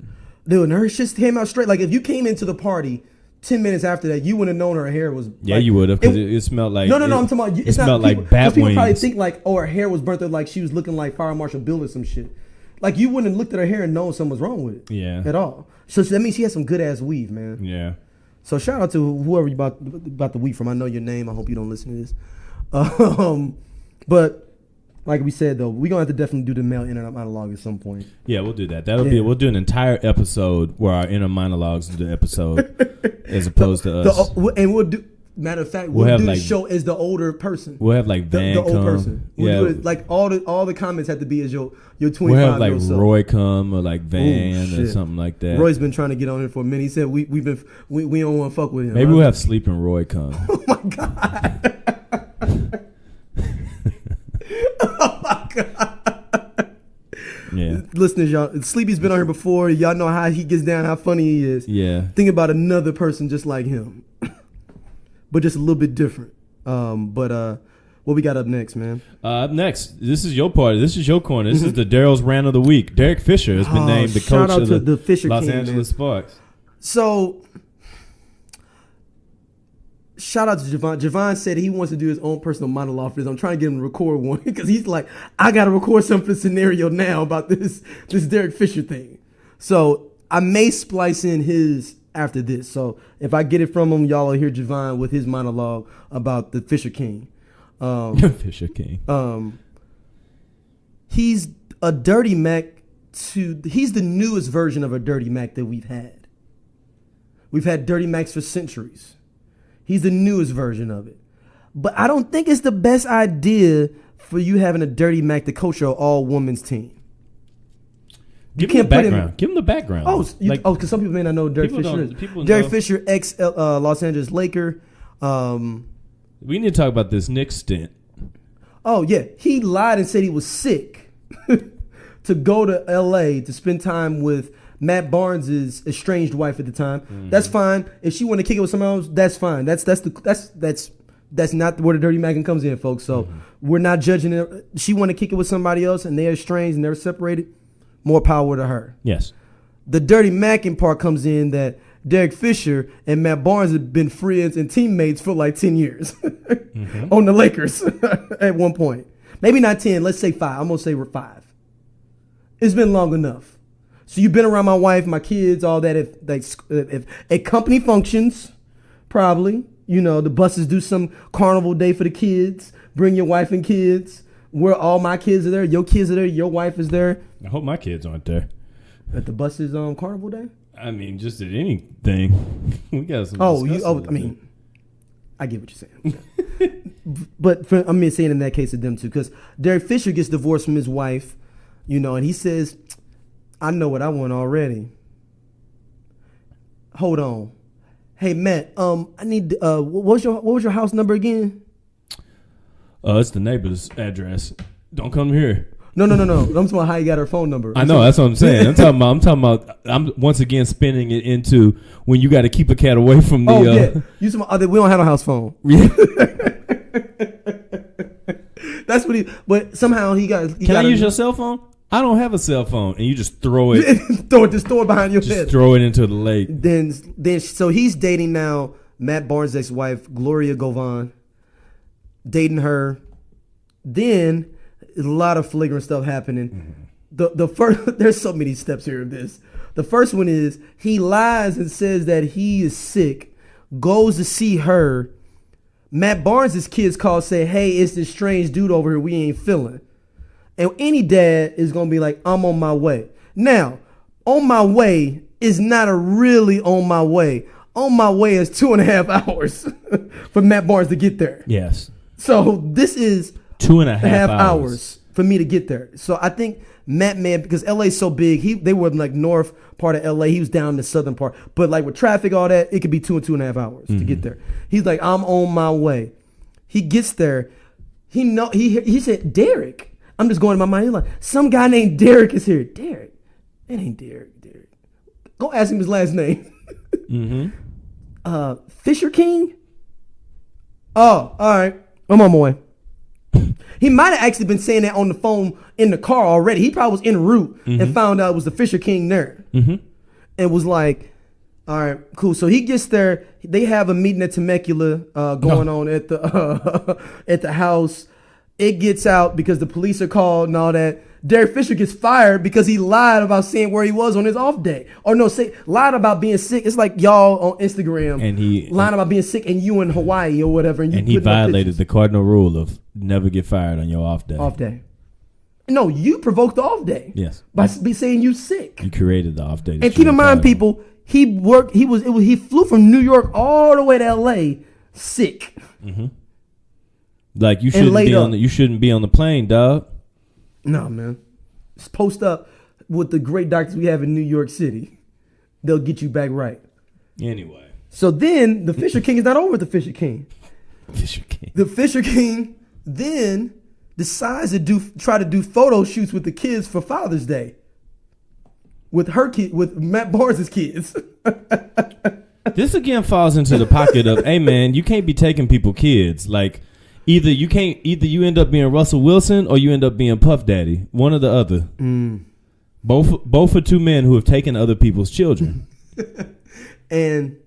Dude, and her shit came out straight. Like, if you came into the party 10 minutes after that, you would have known her hair was... Yeah, like, you would have, because it smelled like... No, I'm talking about... It smelled like bat wings. People probably think, like, oh, her hair was burnt up like she was looking like Fire Marshal Bill or some shit. Like, you wouldn't have looked at her hair and known something was wrong with it. Yeah. At all. So that means she had some good-ass weave, man. Yeah. So shout out to whoever you about the week from. I know your name. I hope you don't listen to this. But like we said though, we're gonna have to definitely do the male inner monologue at some point. Yeah, we'll do that. We'll do an entire episode where our inner monologues do the episode as opposed to us. And we'll do. Matter of fact, we'll do the show as the older person. We'll have like Van the old come. person. We'll do it, like all the comments have to be as your 25 We'll have like self. Roy come or like Van or something like that. Roy's been trying to get on it for a minute. He said we don't want to fuck with him. Maybe we'll have Sleeping Roy come. Oh my god. Oh my god. Yeah. Listeners, y'all, Sleepy's been on here before. Y'all know how he gets down, how funny he is. Yeah. Think about another person just like him. But just a little bit different. What we got up next, man? Up next, this is your part. This is your corner. This is the Daryl's Rant of the Week. Derek Fisher has been named the coach of the Fischer Los King, Angeles Sparks. So, shout out to Javon. Javon said he wants to do his own personal monologue for this. I'm trying to get him to record one because he's like, I got to record some for the scenario now about this Derek Fisher thing. So, I may splice in his after this. So if I get it from him, y'all will hear Javon with his monologue about the Fischer King. Fischer King. He's a Dirty Mac he's the newest version of a Dirty Mac that we've had. We've had Dirty Macs for centuries. He's the newest version of it. But I don't think it's the best idea for you having a Dirty Mac to coach your all-women's team. Give him the background. Give him the background. Because some people may not know Derek Fisher. Derek Fisher, ex Los Angeles Laker. We need to talk about this Knicks stint. Oh yeah, he lied and said he was sick to go to L.A. to spend time with Matt Barnes' estranged wife at the time. Mm-hmm. That's fine. If she want to kick it with someone else, that's fine. That's not where the Dirty Mackin comes in, folks. So we're not judging it. She want to kick it with somebody else, and they're estranged and they're separated. More power to her. Yes. The Dirty Mackin part comes in that Derek Fisher and Matt Barnes have been friends and teammates for like 10 years on the Lakers at one point. Maybe not 10, let's say 5. I'm going to say 5. It's been long enough. So you've been around my wife, my kids, all that. If at company functions, probably, the buses do some carnival day for the kids. Bring your wife and kids. Where all my kids are there, your kids are there, your wife is there. I hope my kids aren't there. At the buses carnival day? I mean, just at anything. We got some. I get what you're saying. But saying in that case of them too, because Derek Fisher gets divorced from his wife, and he says, I know what I want already. Hold on. Hey Matt, I need what was your house number again? It's the neighbor's address. Don't come here. No. I'm talking about how you got her phone number. I know, that's what I'm saying. I'm talking about. I'm once again spinning it into when you got to keep a cat away from the. Oh yeah, we don't have a house phone. That's what he. But somehow he got. Can I use your cell phone? I don't have a cell phone, and you just throw it. Just throw it behind your head. Just throw it into the lake. Then so he's dating now Matt Barnes' ex-wife Gloria Govan. Dating her, then a lot of flagrant stuff happening. The first, there's so many steps here of this. The first one is he lies and says that he is sick, goes to see her. Matt Barnes' kids call, say, hey, it's this strange dude over here we ain't feeling. And any dad is gonna be like, I'm on my way. Now, on my way is not a really on my way. On my way is 2.5 hours for Matt Barnes to get there. Yes. So this is 2.5 hours for me to get there. So I think Matt, because LA's so big, they were like north part of LA. He was down the southern part. But like with traffic, all that, it could be 2.5 hours to get there. He's like, I'm on my way. He gets there. He said, Derek. I'm just going in my mind. He's like, some guy named Derek is here. Derek. It ain't Derek. Go ask him his last name. Fischer King? Oh, all right. I'm on my way. He might have actually been saying that on the phone in the car already. He probably was en route and found out it was the Fischer King there. And was like, all right, cool. So he gets there. They have a meeting at Temecula going on at the house. It gets out because the police are called and all that. Derek Fisher gets fired because he lied about saying where he was on his off day. Lied about being sick. It's like y'all on Instagram and he lying about being sick and you in Hawaii or whatever. And he violated the cardinal rule of never get fired on your off day. No, you provoked the off day. Yes. By saying you sick. You created the off day. And keep in mind, people, he flew from New York all the way to LA sick. Mm-hmm. Like you shouldn't be on the plane, dog. No, man. Just post up with the great doctors we have in New York City. They'll get you back right. Anyway. So then the Fischer King is not over with the Fischer King. Fischer King. The Fischer King then decides to try to do photo shoots with the kids for Father's Day. With Matt Barnes' kids. This again falls into the pocket of, hey man, you can't be taking people kids. Like either you end up being Russell Wilson or you end up being Puff Daddy. One or the other. Both are two men who have taken other people's children. And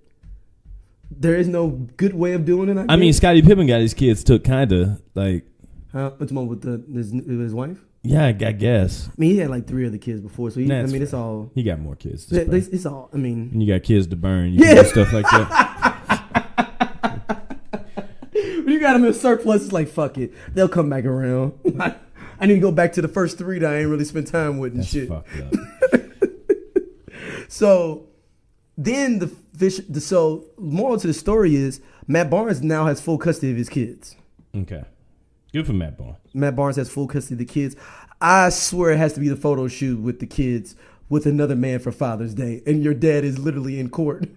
there is no good way of doing it. I mean, Scottie Pippen got his kids took kind of like. What's more with his wife? Yeah, I guess. I mean, he had like 3 other kids before, so it's all. He got more kids. It's all. I mean, and you got kids to burn. You can do stuff like that. When you got them in surplus, it's like fuck it. They'll come back around. I need to go back to the first 3 that I ain't really spent time with and shit. Fucked up. So then so moral to the story is Matt Barnes now has full custody of his kids. Okay. Good for Matt Barnes. Matt Barnes has full custody of the kids. I swear it has to be the photo shoot with the kids with another man for Father's Day, and your dad is literally in court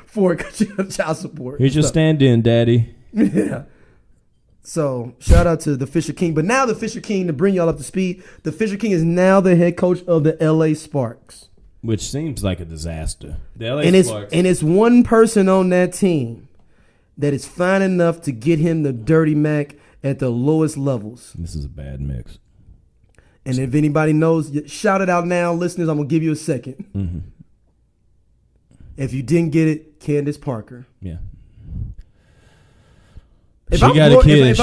for child support. Here's your stand-in, Daddy. Yeah. So shout out to the Fischer King. But now the Fischer King, to bring y'all up to speed, the Fischer King is now the head coach of the LA Sparks. Which seems like a disaster. The LA Sparks. And it's one person on that team that is fine enough to get him the dirty Mac at the lowest levels. This is a bad mix. And if anybody knows, shout it out now, listeners. I'm going to give you a second. Mm-hmm. If you didn't get it, Candace Parker. Yeah. She got a kid, and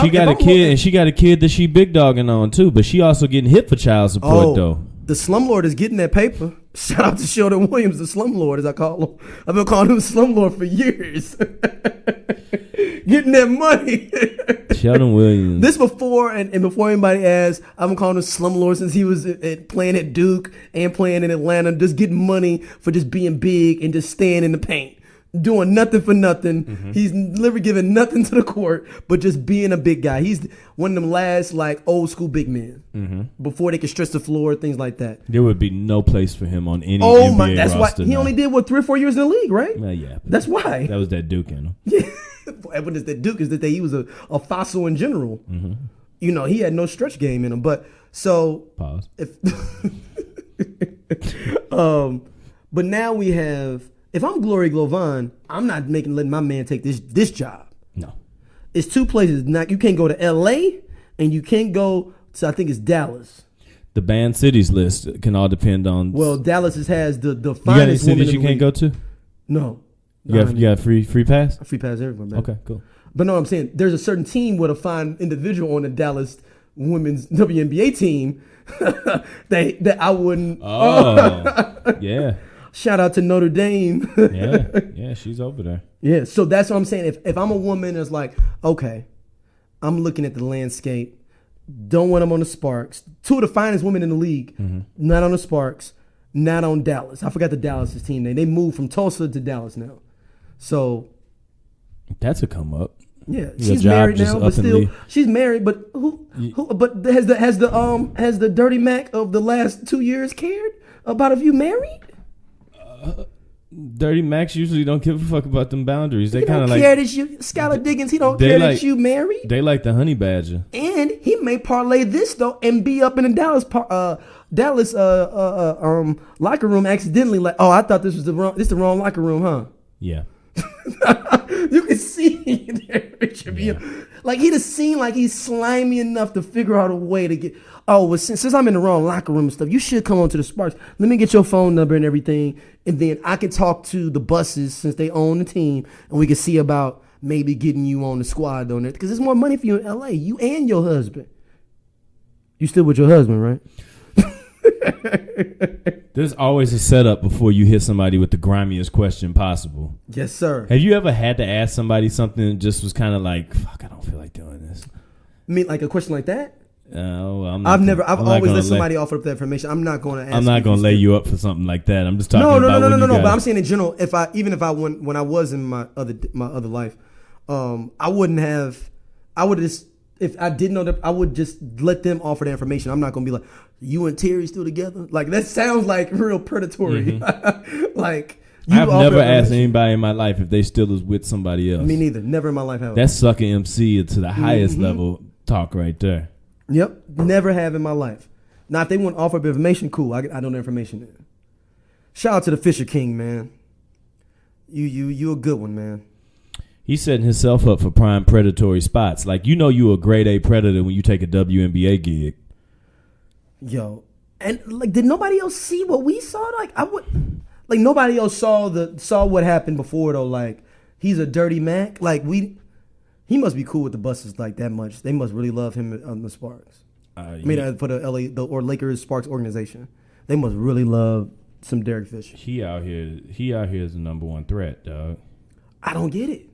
she got a kid that she big dogging on too, but she also getting hit for child support though. The slumlord is getting that paper. Shout out to Sheldon Williams, the slumlord, as I call him. I've been calling him slumlord for years. Getting that money. Sheldon Williams. This before and before anybody asks, I've been calling him slumlord since he was playing at Duke and playing in Atlanta, just getting money for just being big and just staying in the paint. Doing nothing for nothing. Mm-hmm. He's never giving nothing to the court, but just being a big guy. He's one of them last like old school big men before they could stretch the floor, things like that. There would be no place for him on any NBA that's roster. Why he only did 3 or 4 years in the league, right? Yeah, that's why. That was that Duke in him. Yeah, what is that Duke? Is that he was a fossil in general? Mm-hmm. You know, he had no stretch game in him. But so pause. But now we have. If I'm Glory Glovan, I'm not letting my man take this job. No. It's 2 places. Now, you can't go to LA and you can't go to, I think it's Dallas. The banned cities list can all depend on. Well, Dallas has the finest woman. You got any cities you can't go to? No. You got free pass? Free pass everywhere, man. Okay, cool. But no, I'm saying there's a certain team with a fine individual on the Dallas women's WNBA team that I wouldn't. Oh, yeah. Shout out to Notre Dame. yeah, she's over there. Yeah, so that's what I'm saying. If I'm a woman that's like, okay, I'm looking at the landscape, don't want them on the Sparks. 2 of the finest women in the league, not on the Sparks, not on Dallas. I forgot the Dallas' team name. They moved from Tulsa to Dallas now. So that's a come up. Yeah, she's married now, but still, she's married. But who? But has the Dirty Mac of the last 2 years cared about if you married? Dirty Macs usually don't give a fuck about them boundaries. They kind of like care that you, Skylar Diggins. He don't care that you married. They like the honey badger, and he may parlay this though and be up in the Dallas locker room accidentally. Like, oh, I thought this was the wrong locker room, huh? Yeah. You can see there, yeah. Like he just seemed like he's slimy enough to figure out a way to get. Oh, well, since I'm in the wrong locker room and stuff, you should come on to the Sparks. Let me get your phone number and everything, and then I can talk to the buses since they own the team, and we can see about maybe getting you on the squad on it because there's more money for you in LA. You and your husband. You still with your husband, right? There's always a setup before you hit somebody with the grimiest question possible. Yes, sir. Have you ever had to ask somebody something that just was kind of like, fuck, I don't feel like doing this? I mean, like a question like that? I've always let somebody offer up that information. I'm not going to ask. I'm not going to lay you up for something like that. I'm just talking about no. But I'm saying in general, when I was in my other life, I would just, if I didn't know that, I would just let them offer the information. I'm not going to be like, you and Terry still together? Like, that sounds like real predatory. Mm-hmm. Like, I've never asked anybody in my life if they still is with somebody else. Me neither. Never in my life have. That's sucking MC to the highest level talk right there. Yep. Never have in my life. Now, if they want to offer up information, cool. I know the information there. Shout out to the Fischer King, man. You a good one, man. He's setting himself up for prime predatory spots. Like, you a grade A predator when you take a WNBA gig. Yo. And, like, did nobody else see what we saw? Like, nobody else saw what happened before, though. Like, he's a dirty Mac. Like, he must be cool with the Buses like that much. They must really love him on the Sparks. For the Lakers Sparks organization. They must really love some Derek Fisher. He out here is the number one threat, dog. I don't get it.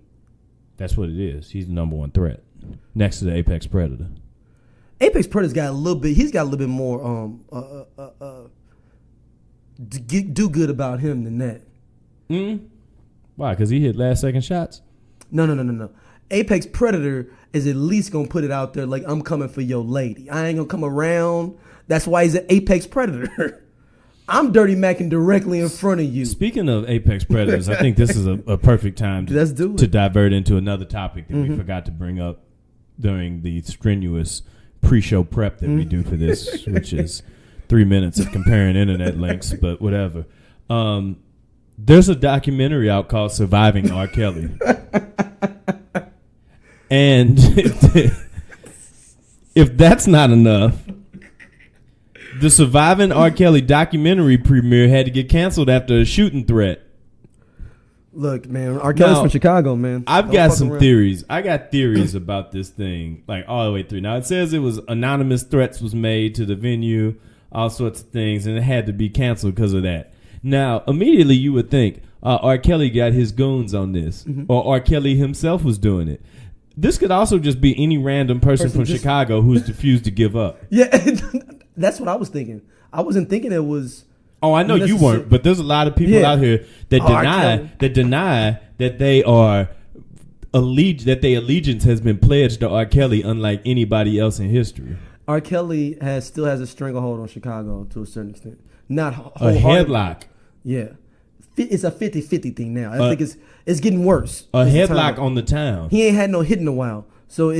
That's what it is. He's the number one threat. Next to the Apex Predator. Apex Predator's got a little bit more do good about him than that. Why? Because he hit last second shots? No. Apex Predator is at least gonna put it out there like, I'm coming for your lady. I ain't gonna come around. That's why he's an Apex Predator. I'm dirty macking directly in front of you. Speaking of Apex Predators, I think this is a perfect time to divert into another topic that we forgot to bring up during the strenuous pre-show prep that we do for this, which is 3 minutes of comparing internet links, but whatever. There's a documentary out called Surviving R. Kelly. And if that's not enough, the Surviving R. Kelly documentary premiere had to get canceled after a shooting threat. Look, man, R. Kelly's from Chicago, man. I've got some theories. I got theories about this thing, like all the way through. Now, it says it was anonymous threats was made to the venue, all sorts of things, and it had to be canceled because of that. Now, immediately you would think R. Kelly got his goons on this, or R. Kelly himself was doing it. This could also just be any random person from Chicago who's refused to give up. Yeah, that's what I was thinking. I wasn't thinking it was. Oh, I know you weren't, but there's a lot of people out here that deny that they are that their allegiance has been pledged to R. Kelly, unlike anybody else in history. R. Kelly still has a stranglehold on Chicago to a certain extent. Not a headlock. Yeah. It's a 50-50 thing now. I think it's getting worse. A headlock on the town. He ain't had no hit in a while. So it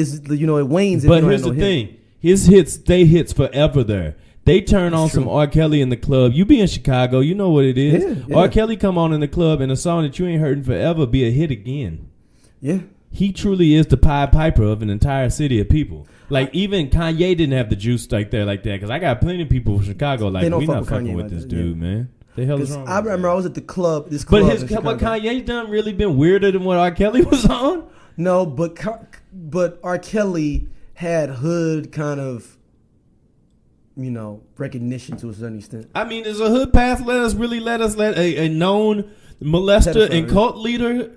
wanes. But here's the thing. His hits stay hits forever there. They turn on some R. Kelly in the club. You be in Chicago, you know what it is. Yeah. R. Kelly come on in the club and a song that you ain't heard in forever be a hit again. Yeah. He truly is the Pied Piper of an entire city of people. Like, even Kanye didn't have the juice like that. Because I got plenty of people from Chicago like, we not fucking with this dude, man. The hell is wrong? I remember I was at the club. But Kanye done really been weirder than what R. Kelly was on? No, but R. Kelly had hood kind of, recognition to a certain extent. I mean, is a hood path let a known molester and cult leader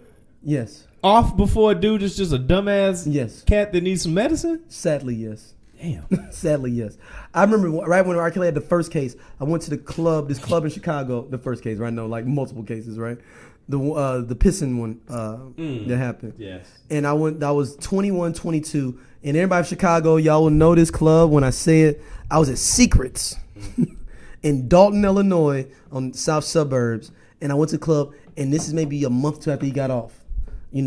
off before a dude is just a dumbass cat that needs some medicine? Sadly, yes. Damn. Sadly, yes. I remember right when R. Kelly had the first case, I went to this club in Chicago, the first case, right? No, like multiple cases, right? The pissing one that happened. Yes. And I was 21, 22, and everybody from Chicago, y'all will know this club when I say it. I was at Secrets in Dalton, Illinois, on the south suburbs, and I went to the club, and this is maybe a month or two after he got off. He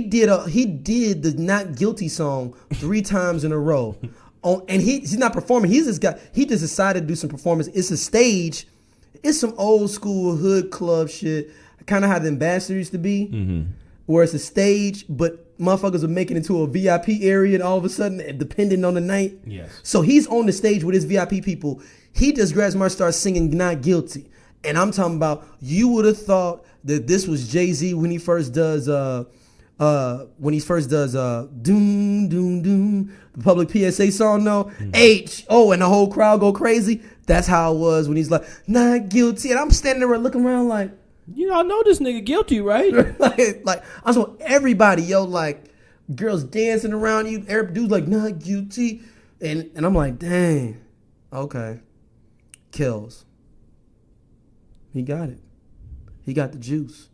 did the Not Guilty song 3 times in a row. And he's not performing. He just decided to do some performance. It's a stage. It's some old school hood club shit. Kind of how the Ambassador used to be, where it's a stage, but motherfuckers are making it to a VIP area, and all of a sudden, depending on the night. Yes. So he's on the stage with his VIP people. He just grabs my starts singing Not Guilty. And I'm talking about, you would have thought that this was Jay-Z when he first does Doom Doom Doom, the public PSA song, and the whole crowd go crazy. That's how it was when he's like, Not Guilty. And I'm standing there looking around like, I know this nigga guilty, right? like I saw everybody, like girls dancing around you, dudes like Not Guilty. And I'm like, dang, okay, kills. He got it. He got the juice.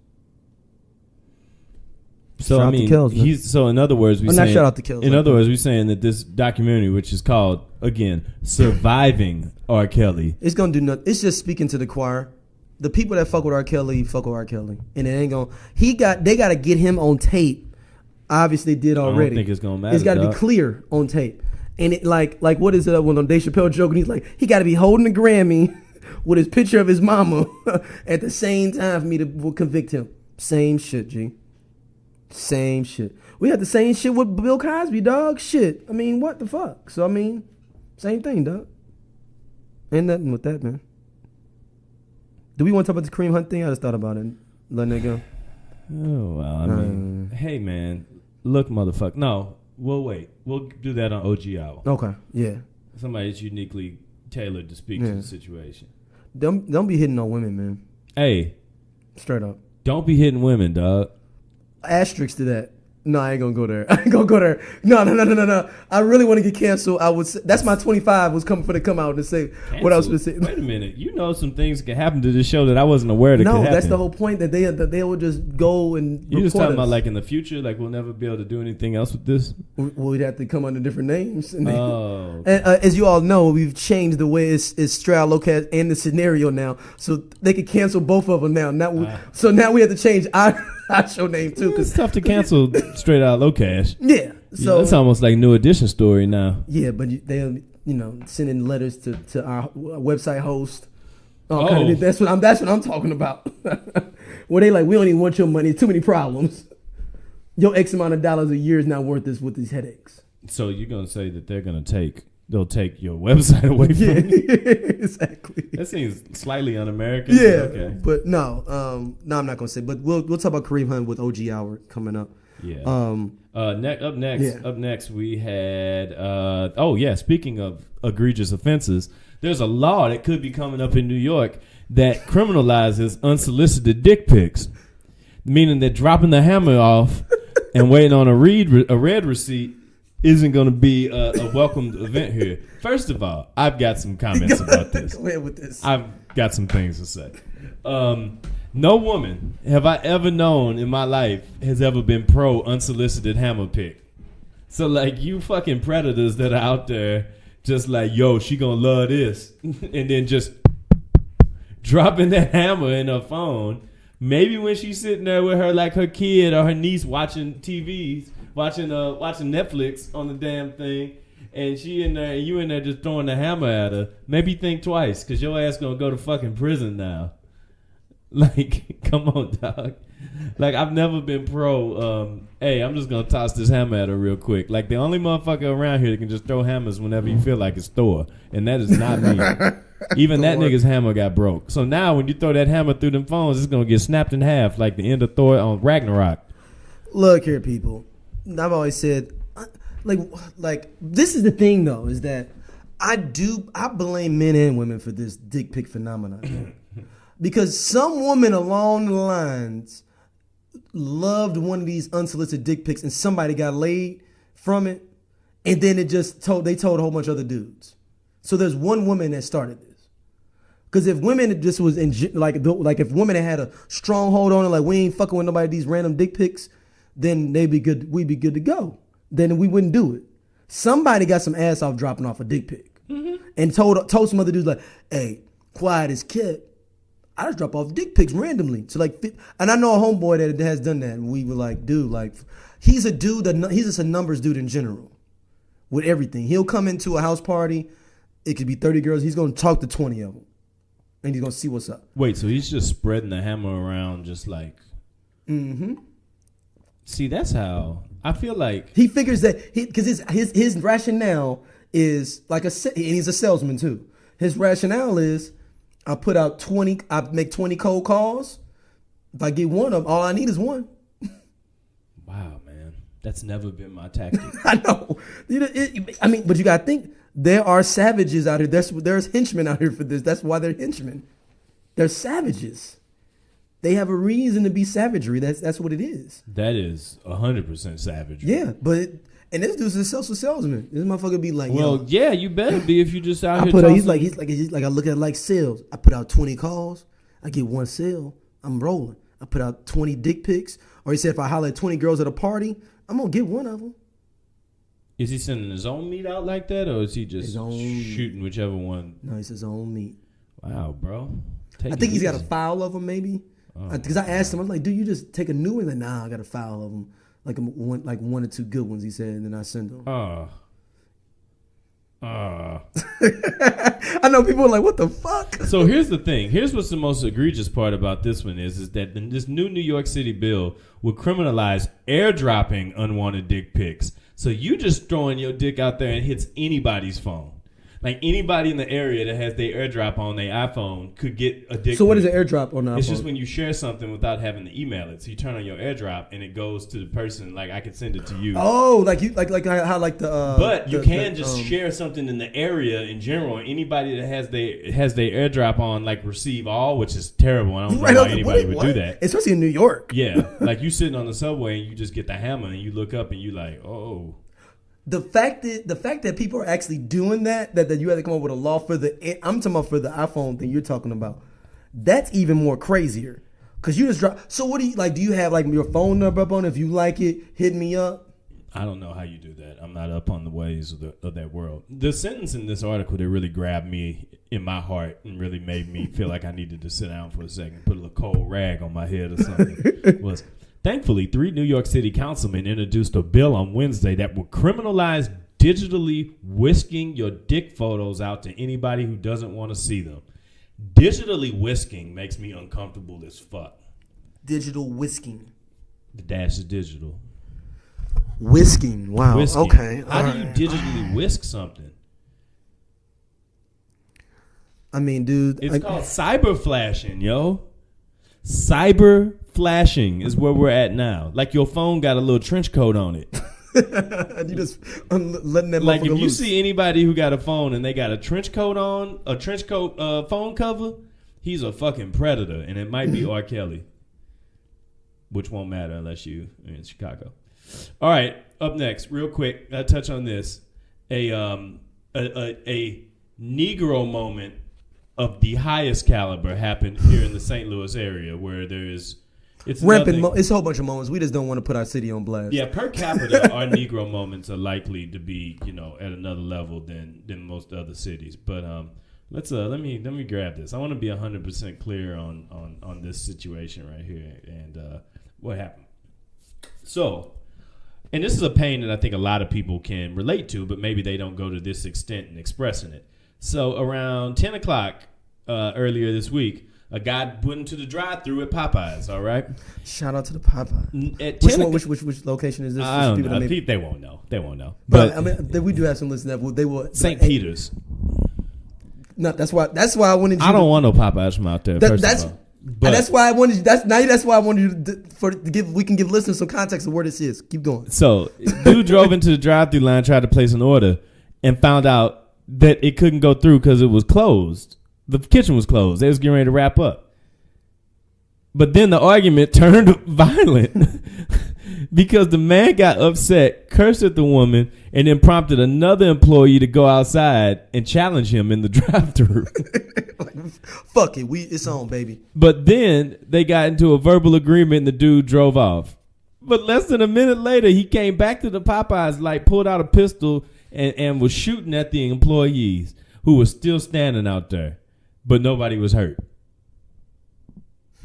So shout I mean, Kills, in other words, not shout out to Kills. In other words, we're saying that this documentary, which is called again "Surviving R. Kelly," it's gonna do nothing. It's just speaking to the choir. The people that fuck with R. Kelly, fuck with R. Kelly, and it ain't gonna. They gotta get him on tape. Obviously, did already. I don't think it's gonna matter. It's got to be clear on tape. And it like what is it when on Dave Chappelle joke? And he's like, he got to be holding the Grammy with his picture of his mama at the same time for me to convict him. Same shit, G. Same shit. We had the same shit with Bill Cosby, dog. Shit. I mean, what the fuck? So I mean, same thing, dog. Ain't nothing with that, man. Do we want to talk about the Kareem Hunt thing? I just thought about it. Letting it go. Oh well, I mean, hey man, look, motherfucker. No, we'll wait. We'll do that on OG Hour. Okay. Yeah. Somebody that's uniquely tailored to speak to the situation. Don't be hitting on women, man. Hey, straight up. Don't be hitting women, dog. Asterisk to that. No, I ain't gonna go there. I ain't gonna go there. No. I really want to get canceled. I would say, that's my 25 was coming for to come out and say canceled? What I was going to say. Wait a minute. You know some things can happen to this show that I wasn't aware that could happen. No, that's the whole point, that they would just go and you just talking about like in the future, like we'll never be able to do anything else with this? We'd have to come under different names. And okay. And, as you all know, we've changed the way it's Stroud Locast and the scenario now, so they could cancel both of them now. So now we have to change our show name too. It's tough to cancel Straight Out Low Cash. Yeah. So it's almost like New Edition story now. Yeah, but they'll sending letters to our website host. Kind of, that's what I'm talking about. Where they like, we don't even want your money. Too many problems. Your X amount of dollars a year is not worth this with these headaches. So you're gonna say that they'll take your website away from you? Exactly. That seems slightly un-American. Yeah, okay. But no, I'm not gonna say. But we'll talk about Kareem Hunt with OG Hour coming up. Yeah. Up next we had. Speaking of egregious offenses, there's a law that could be coming up in New York that criminalizes unsolicited dick pics, meaning that dropping the hammer off and waiting on a red receipt isn't going to be a welcomed event here. First of all, I've got some comments about this. Go ahead with this. I've got some things to say. No woman have I ever known in my life has ever been pro unsolicited hammer pick. So like you fucking predators that are out there just like, yo, she gonna love this. And then just dropping that hammer in her phone. Maybe when she's sitting there with her kid or her niece watching TVs, watching Netflix on the damn thing, and she in there and you in there just throwing the hammer at her, maybe think twice, cause your ass gonna go to fucking prison now. Like, come on, dog. Like, I've never been pro, hey, I'm just gonna toss this hammer at her real quick. Like, the only motherfucker around here that can just throw hammers whenever you feel like it's Thor. And that is not me. Even that nigga's hammer got broke. So now when you throw that hammer through them phones, it's gonna get snapped in half like the end of Thor on Ragnarok. Look here, people. I've always said, like this is the thing though, is that I blame men and women for this dick pic phenomenon. Because some woman along the lines loved one of these unsolicited dick pics and somebody got laid from it, and then they told a whole bunch of other dudes. So there's one woman that started this. Because if women just was if women had a stronghold on it, like we ain't fucking with nobody these random dick pics, then they'd be good. We'd be good to go. Then we wouldn't do it. Somebody got some ass off dropping off a dick pic, and told some other dudes like, "Hey, quiet as kept. I just drop off dick pics randomly." So and I know a homeboy that has done that, and we were like, dude, like he's a dude he's just a numbers dude in general, with everything. He'll come into a house party, it could be 30 girls. He's gonna talk to 20 of them, and he's gonna see what's up. Wait, so he's just spreading the hammer around, just like. Mm-hmm. See, that's how I feel like he figures that because his rationale is and he's a salesman too. His rationale is, I make 20 cold calls. If I get one of them, all I need is one. Wow, man. That's never been my tactic. I know. But you got to think, there are savages out here. There's henchmen out here for this. That's why they're henchmen. They're savages. They have a reason to be savagery. That's what it is. That is 100% savagery. Yeah, but And this dude's a social salesman. This motherfucker be like, well, yo, yeah, you better be if you just out I here. put out, tossing- he's like I look at it like sales. I put out 20 calls, I get one sale, I'm rolling. I put out 20 dick pics, or he said if I holler at 20 girls at a party, I'm gonna get one of them. Is he sending his own meat out like that, or is he just shooting whichever one? No, it's his own meat. Wow, bro. I think he's got a file of them, maybe. Because I asked him, I was like, "Do you just take a new one?" He's like, "Nah, I got a file of them, like one or two good ones." He said, and then I send them. I know people are like, "What the fuck?" So here's the thing. Here's what's the most egregious part about this one is that this new New York City bill will criminalize airdropping unwanted dick pics. So you just throwing your dick out there and hits anybody's phone. Like anybody in the area that has their airdrop on their iPhone could get a dick. So what is an airdrop on the iPhone? It's just when you share something without having to email it. So you turn on your airdrop and it goes to the person. Like I could send it to you. Oh, like you like how like the. But you can just share something in the area in general. Anybody that has their airdrop on like receive all, which is terrible. I don't know why anybody would do that. Especially in New York. Yeah, like you sitting on the subway and you just get the hammer and you look up and you like, oh. The fact that people are actually doing that you have to come up with a law for I'm talking about for the iPhone thing you're talking about. That's even more crazier. Cause you just drop. So what do you like? Do you have like your phone number up on it? If you like it, hit me up. I don't know how you do that. I'm not up on the ways of that world. The sentence in this article that really grabbed me in my heart and really made me feel like I needed to sit down for a second, put a little cold rag on my head or something was. Thankfully, 3 New York City councilmen introduced a bill on Wednesday that will criminalize digitally whisking your dick photos out to anybody who doesn't want to see them. Digitally whisking makes me uncomfortable as fuck. Digital whisking. The dash is digital. Whisking. Wow. Whisking. Okay. How do you digitally whisk something? I mean, dude. It's called cyber flashing, yo. Cyber flashing is where we're at now. Like your phone got a little trench coat on it. And you just letting that like if loose. you see anybody who got a phone and they got a trench coat on, a trench coat phone cover, he's a fucking predator, and it might be R. Kelly, which won't matter unless you are in Chicago. All right, up next, real quick, I touch on this. A Negro moment of the highest caliber happened here in the St. Louis area, where there is it's rampant. It's a whole bunch of moments. We just don't want to put our city on blast. Yeah, per capita, our Negro moments are likely to be, at another level than most other cities. But let me grab this. I want to be 100% clear on this situation right here and what happened. So, and this is a pain that I think a lot of people can relate to, but maybe they don't go to this extent in expressing it. So around 10 o'clock earlier this week, a guy went into the drive-thru at Popeyes, all right? Shout out to the Popeyes. At which location is this? I don't know. They won't know. They won't know. But I mean, we do have some listeners that they will. St. Peter's. No, that's why I wanted you. I don't want no Popeyes from out there, first of all. But that's why I wanted. That's why I wanted you to give. We can give listeners some context of where this is. Keep going. So, dude drove into the drive-thru line, tried to place an order, and found out that it couldn't go through because it was closed. The kitchen was closed. They was getting ready to wrap up. But then the argument turned violent because the man got upset, cursed at the woman, and then prompted another employee to go outside and challenge him in the drive-thru. Fuck it. It's on, baby. But then they got into a verbal agreement and the dude drove off. But less than a minute later, he came back to the Popeyes, pulled out a pistol and was shooting at the employees who were still standing out there. But nobody was hurt.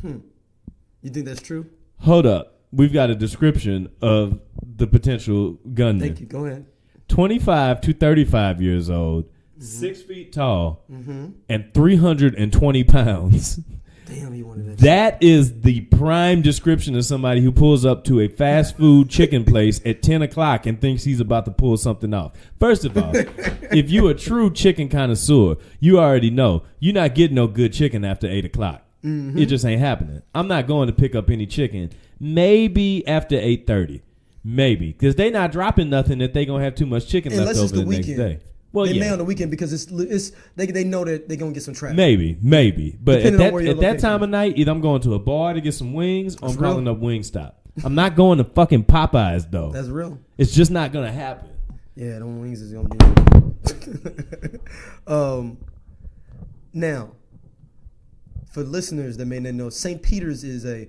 You think that's true? Hold up. We've got a description of the potential gunman. Thank you. Go ahead. 25 to 35 years old, 6 feet tall, and 320 pounds. Damn, he wanted that. That is the prime description of somebody who pulls up to a fast food chicken place at 10 o'clock and thinks he's about to pull something off. First of all, if you a true chicken connoisseur, you already know you're not getting no good chicken after 8 o'clock. It just ain't happening. I'm not going to pick up any chicken. Maybe after 8:30. Maybe. Because they not dropping nothing that they going to have too much chicken left over the next day. Well, they may on the weekend because they know that they're gonna get some traffic. Maybe. But at that time of night, either I'm going to a bar to get some wings or I'm calling up Wingstop. I'm not going to fucking Popeyes though. That's real. It's just not gonna happen. Yeah, them wings is gonna be. Now, for listeners that may not know, St. Peter's is a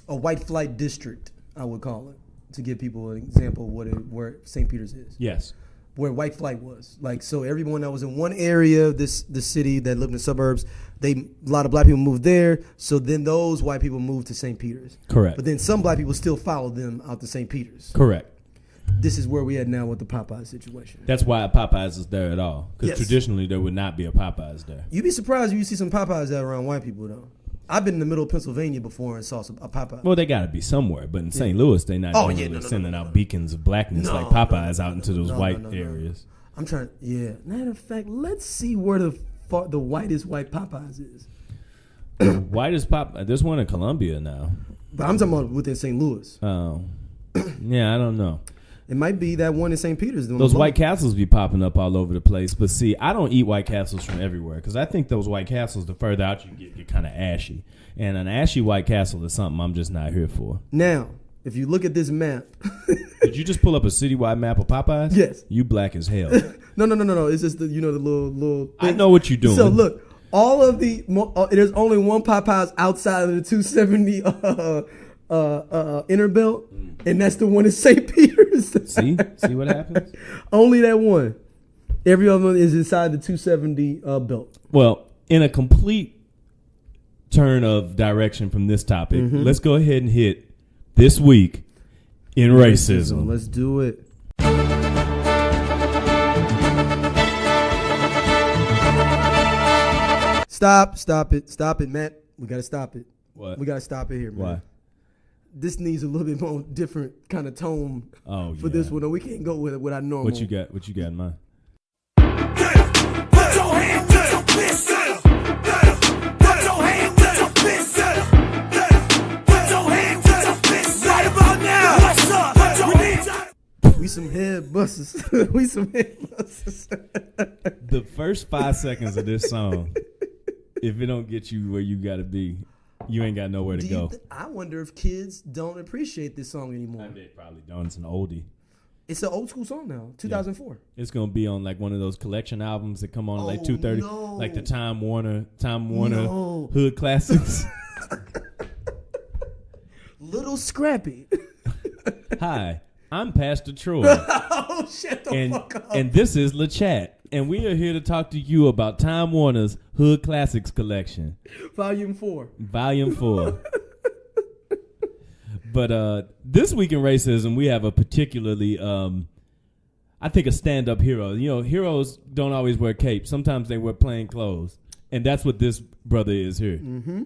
white flight district, I would call it, to give people an example of where St. Peter's is. Yes. Where white flight was. Like, so everyone that was in one area of the city that lived in the suburbs, a lot of black people moved there. So then those white people moved to St. Peter's. Correct. But then some black people still followed them out to St. Peter's. Correct. This is where we at now with the Popeye situation. That's why Popeyes is there at all. Because traditionally there would not be a Popeyes there. You'd be surprised if you see some Popeyes out around white people, though. I've been in the middle of Pennsylvania before and saw a Popeye. Well, they got to be somewhere. But in St. Louis, they're not sending out beacons of blackness like Popeyes out into those white areas. I'm trying. Yeah. Matter of fact, let's see where the whitest white Popeyes is. Whitest Popeye. There's one in Columbia now. But I'm talking about within St. Louis. Oh. Yeah, I don't know. It might be that one in St. Peter's. Those White Castles be popping up all over the place. But see, I don't eat White Castles from everywhere because I think those White Castles, the further out you get kind of ashy. And an ashy White Castle is something I'm just not here for. Now, if you look at this map. Did you just pull up a citywide map of Popeyes? Yes. You black as hell. No. It's just the little thing. I know what you're doing. So look, all of there's only one Popeyes outside of the 270 inner belt, and that's the one in St. Peter's. See what happens? Only that one. Every other one is inside the 270 belt. Well, in a complete turn of direction from this topic, let's go ahead and hit this week in racism. Let's do it. Stop it, Matt. We gotta stop it. What? We gotta stop it here, man. Why? This needs a little bit more different kind of tone for this one. No, we can't go with our normal. What you got in mind? Put your hands to your fist. Put your hands to your fist. Put your hands to your fist. Right about now. What's up? Put your hands up. We some head busters. We some head busters. The first 5 seconds of this song, if it don't get you where you gotta be, you ain't got nowhere to go. I wonder if kids don't appreciate this song anymore. They probably don't. It's an oldie. It's an old school song now, 2004. Yeah. It's gonna be on like one of those collection albums that come on like 230, like the Time Warner Hood Classics. Little Scrappy. Hi, I'm Pastor Troy. Oh, shut the fuck up. And this is LeChat. And we are here to talk to you about Time Warner's Hood Classics collection. Volume 4. But this week in racism, we have a particularly, I think, a stand-up hero. You know, heroes don't always wear capes. Sometimes they wear plain clothes. And that's what this brother is here. Mm-hmm.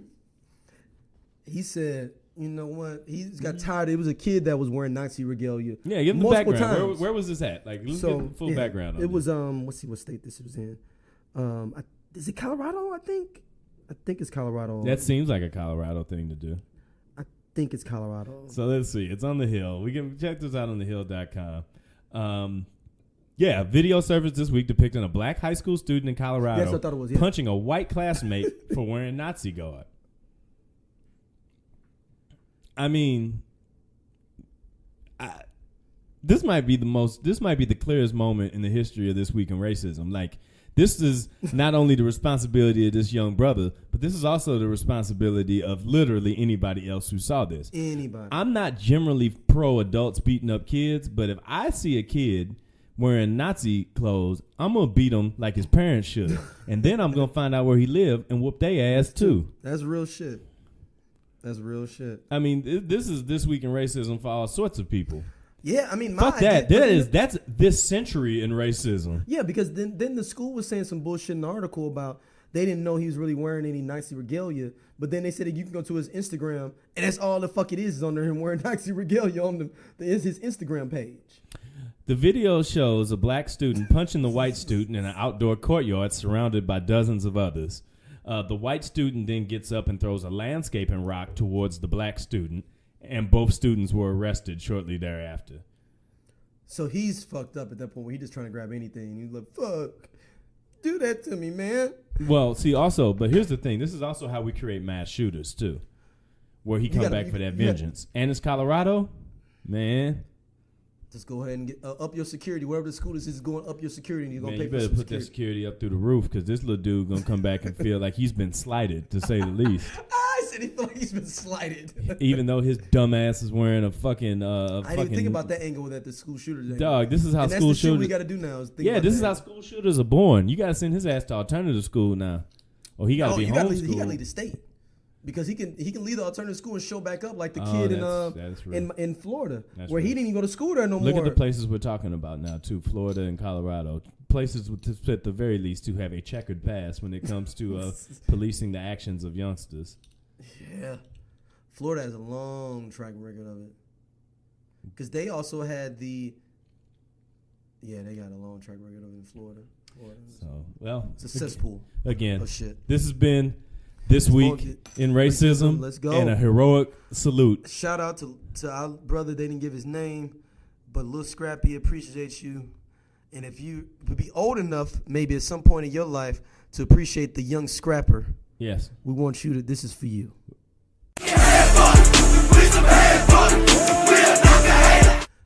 He said, you know what? He got tired. It was a kid that was wearing Nazi regalia. Yeah, give him the background. Where was this at? Like, let's get the full background on it. Was, let's see what state this was in. Is it Colorado, I think? I think it's Colorado. That seems like a Colorado thing to do. I think it's Colorado. So let's see. It's on the Hill. We can check this out on thehill.com. Yeah, video surfaced this week depicting a black high school student in Colorado yes, I thought it was, yeah. punching a white classmate for wearing Nazi garb. I mean, this might be the clearest moment in the history of this week in racism. Like, this is not only the responsibility of this young brother, but this is also the responsibility of literally anybody else who saw this. Anybody. I'm not generally pro adults beating up kids, but if I see a kid wearing Nazi clothes, I'm going to beat him like his parents should. And then I'm going to find out where he lived and whoop their ass too. That's real shit. That's real shit. I mean, this is this week in racism for all sorts of people. Yeah, I mean, fuck that. That's this century in racism. Yeah, because then the school was saying some bullshit in the article about they didn't know he was really wearing any Nazi regalia, but then they said that you can go to his Instagram and that's all the fuck it is under him wearing Nazi regalia on his Instagram page. The video shows a black student punching the white student in an outdoor courtyard surrounded by dozens of others. The white student then gets up and throws a landscaping rock towards the black student, and both students were arrested shortly thereafter. So he's fucked up at that point where he's just trying to grab anything. And he's like, fuck, do that to me, man. Well, see, also, but here's the thing. This is also how we create mass shooters, too. where he come back for that vengeance. And it's Colorado, man. Just go ahead and get up your security. Wherever the school is going up your security, and you're going to pay for you better put that security up through the roof because this little dude going to come back and feel like he's been slighted, to say the least. I said he felt like he's been slighted. Even though his dumb ass is wearing a fucking... I didn't think about that angle that the school shooters... Dog, this is how school shooters... That's the shit we got to do now. This is how school shooters are born. You got to send his ass to alternative school now. Or he got to be homeschooled. He got to leave the state. Because he can leave the alternative school and show back up like the kid in Florida, where he didn't even go to school there no more. Look at the places we're talking about now too, Florida and Colorado. Places at the very least to have a checkered past when it comes to policing the actions of youngsters. Yeah, Florida has a long track record of it. Because they also had they got a long track record of it in Florida. It's a cesspool. Again, of shit. This has been This Week in Racism. Let's go. And a heroic salute. Shout out to our brother. They didn't give his name, but Lil Scrappy appreciates you. And if you would be old enough, maybe at some point in your life, to appreciate the young scrapper, yes, we want you to. This is for you.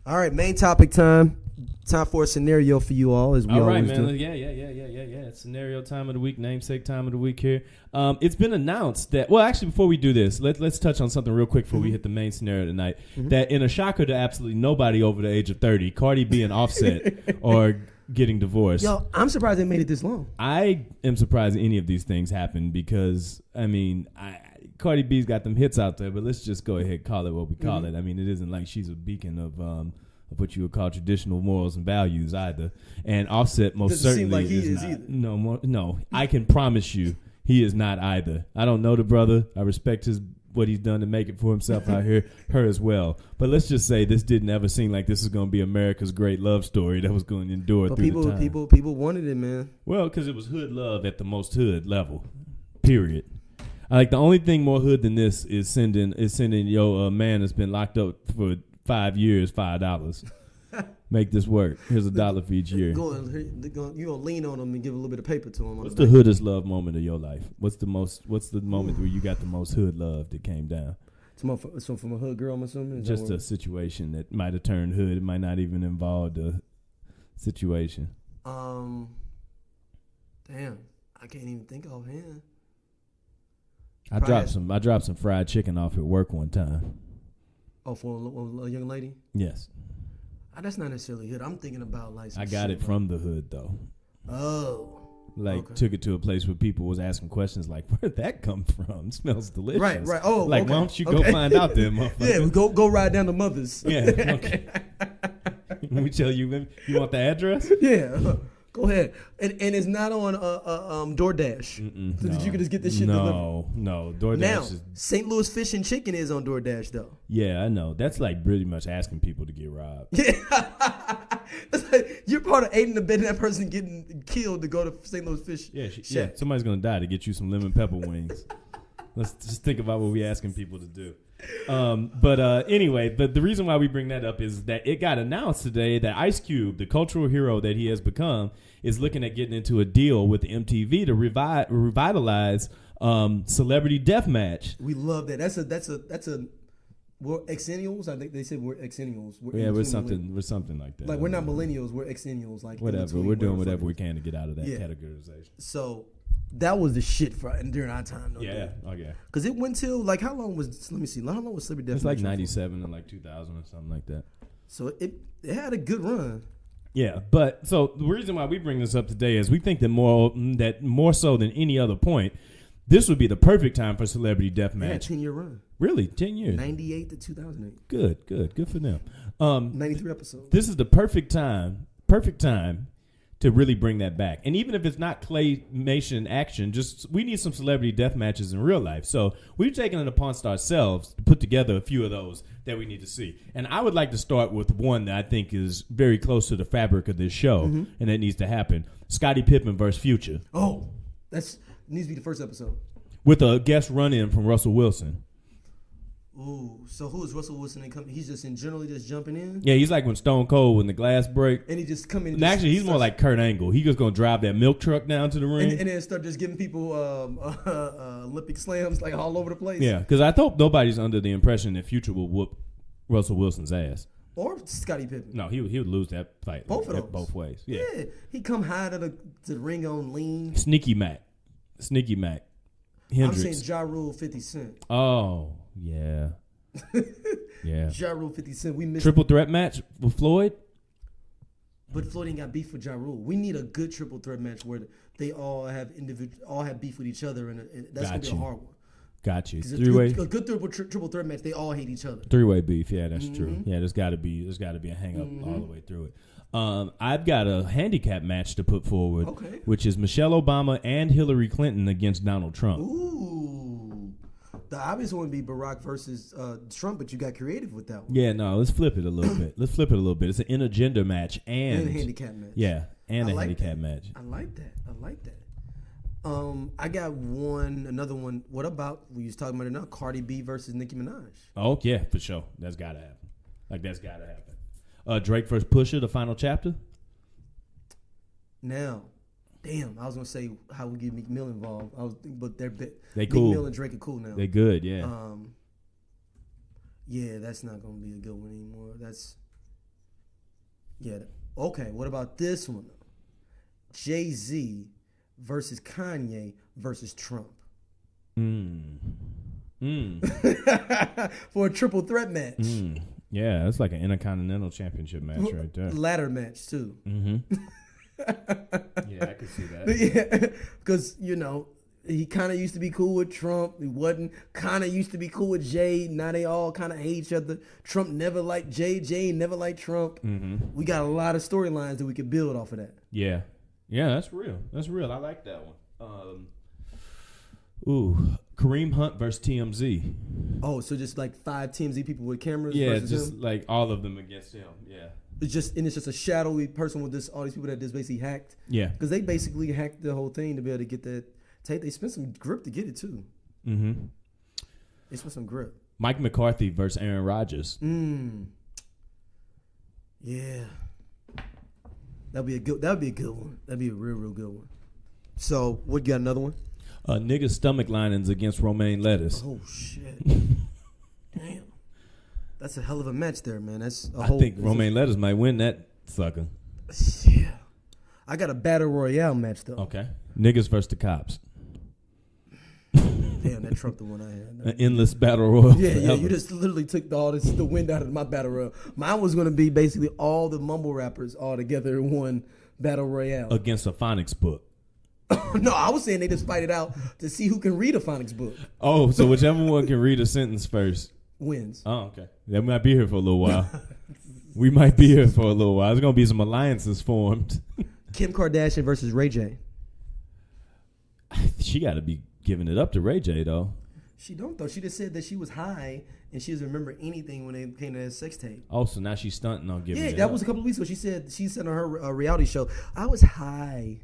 All right, main topic time. Time for a scenario for you all, as we always do. Yeah. Scenario time of the week, namesake time of the week here. It's been announced that, well, actually, before we do this, let's touch on something real quick before we hit the main scenario tonight. That in a shocker to absolutely nobody over the age of 30, Cardi B and Offset are getting divorced. Yo, I'm surprised they made it this long. I am surprised any of these things happen because, I mean, Cardi B's got them hits out there, but let's just go ahead and call it what we call it. I mean, it isn't like she's a beacon of what you would call traditional morals and values either. And Offset most certainly seem like he is either. No, I can promise you he is not either. I don't know the brother. I respect what he's done to make it for himself out here, her as well. But let's just say this didn't ever seem like this is going to be America's great love story that was going to endure through the time. People wanted it, man. Well, because it was hood love at the most hood level, period. Like the only thing more hood than this is sending your man that's been locked up for 5 years, $5. Make this work. Here's $1 for each year. You gonna lean on them and give a little bit of paper to them. What's the hoodest love moment of your life? What's the moment where you got the most hood love that came down? So from a hood girl, I'm assuming? Just a situation that might have turned hood. It might not even involve the situation. Damn, I can't even think offhand. I dropped some fried chicken off at work one time. Oh, for a young lady? Yes. That's not necessarily hood. I'm thinking about like. I got it from the hood though. Oh. Took it to a place where people was asking questions like, "Where'd that come from? It smells delicious." Right. Oh, why don't you go find out then, motherfucker? Yeah, go ride down to Mother's. Yeah. Okay. We tell you want the address? Yeah. Go ahead. And it's not on DoorDash. So that you can just get this shit delivered. No. DoorDash now, St. Louis Fish and Chicken is on DoorDash, though. Yeah, I know. That's like pretty much asking people to get robbed. Yeah. It's like you're part of aiding and abetting that person getting killed to go to St. Louis Fish. Yeah, somebody's going to die to get you some lemon pepper wings. Let's just think about what we're asking people to do. Anyway, the reason why we bring that up is that it got announced today that Ice Cube, the cultural hero that he has become, is looking at getting into a deal with MTV to revitalize Celebrity Deathmatch. We love that. That's a we're exennials. I think they said we're exennials. We're something like that. Like we're not millennials. We're exennials. Like whatever. We're doing whatever we can to get out of that categorization. So. That was the shit during our time, though. Yeah. Because it went till, like, how long was Celebrity Deathmatch? It's like 97 and like 2000 or something like that. So it had a good run. Yeah, but so the reason why we bring this up today is we think that more so than any other point, this would be the perfect time for Celebrity Deathmatch. Yeah, 10-year run. Really? 10 years? 98 to 2008. Good for them. 93 episodes. This is the perfect time to really bring that back. And even if it's not claymation action, we need some celebrity death matches in real life. So we've taken it upon ourselves to put together a few of those that we need to see. And I would like to start with one that I think is very close to the fabric of this show, and that needs to happen. Scottie Pippen versus Future. Oh, that needs to be the first episode. With a guest run-in from Russell Wilson. Ooh, so who is Russell Wilson? He's just in generally just jumping in? Yeah, he's like when Stone Cold when the glass break. And he just come in. And actually, he's more like Kurt Angle. He just gonna drive that milk truck down to the ring and then start just giving people Olympic slams like all over the place. Yeah, because I thought nobody's under the impression that Future will whoop Russell Wilson's ass. Or Scottie Pippen. No, he would lose that fight. Both of those. Both ways. Yeah. He come high to the ring on lean. Sneaky Mac. Hendrix. I'm saying Ja Rule 50 Cent. Oh, yeah. Yeah. Ja Rule 50 Cent. We missed triple threat match with Floyd. But Floyd ain't got beef with Ja Rule. We need a good triple threat match where they all have beef with each other, and that's gonna be a hard one. Got you. A good triple threat match. They all hate each other. 3-way beef. Yeah, that's true. Yeah, there's got to be a hang up all the way through it. I've got a handicap match to put forward, which is Michelle Obama and Hillary Clinton against Donald Trump. Ooh. The obvious one would be Barack versus Trump, but you got creative with that one. Yeah, no, let's flip it a little bit. It's an intergender match and a handicap match. Yeah, and a handicap match. I like that. I got another one. What about, we was talking about it now, Cardi B versus Nicki Minaj? Oh, yeah, for sure. That's got to happen. That's got to happen. Drake versus Pusha, the final chapter? Now, damn, I was going to say how we get Meek Mill involved. But they cool. Meek Mill and Drake are cool now. They good, yeah. Yeah, that's not going to be a good one anymore. Okay, what about this one? Jay-Z versus Kanye versus Trump. For a triple threat match. Yeah, that's like an Intercontinental Championship match right there. Ladder match, too. Yeah, I can see that. Yeah, because, he kind of used to be cool with Trump. He wasn't. Kind of used to be cool with Jay. Now they all kind of hate each other. Trump never liked Jay. Jay never liked Trump. We got a lot of storylines that we could build off of that. Yeah. Yeah, that's real. I like that one. Kareem Hunt versus TMZ. Oh, so just like 5 TMZ people with cameras? Yeah, versus just him? like all of them against him. Yeah. It's just a shadowy person with all these people that just basically hacked. Yeah. Because they basically hacked the whole thing to be able to get that tape. They spent some grip to get it too. They spent some grip. Mike McCarthy versus Aaron Rodgers. Yeah. That'd be a good one. That'd be a real good one. So, what, you got another one? Niggas stomach linings against romaine lettuce. Oh shit. Damn. That's a hell of a match there, man. I think romaine lettuce might win that sucker. Yeah. I got a battle royale match though. Okay. Niggas versus the cops. Damn, that trumped the one I had. An endless battle royal. Yeah. You just literally took the wind out of my battle royale. Mine was going to be basically all the mumble rappers all together in one battle royale against a phonics book. No, I was saying they just fight it out to see who can read a phonics book. Oh, so whichever one can read a sentence first wins. Oh, okay. They might be here for a little while. We might be here for a little while. There's going to be some alliances formed. Kim Kardashian versus Ray J. She got to be giving it up to Ray J, though. She don't, though. She just said that she was high and she doesn't remember anything when it came to that sex tape. Oh, so now she's stunting on giving it up. Yeah, that was a couple of weeks ago. She said on her reality show, I was high.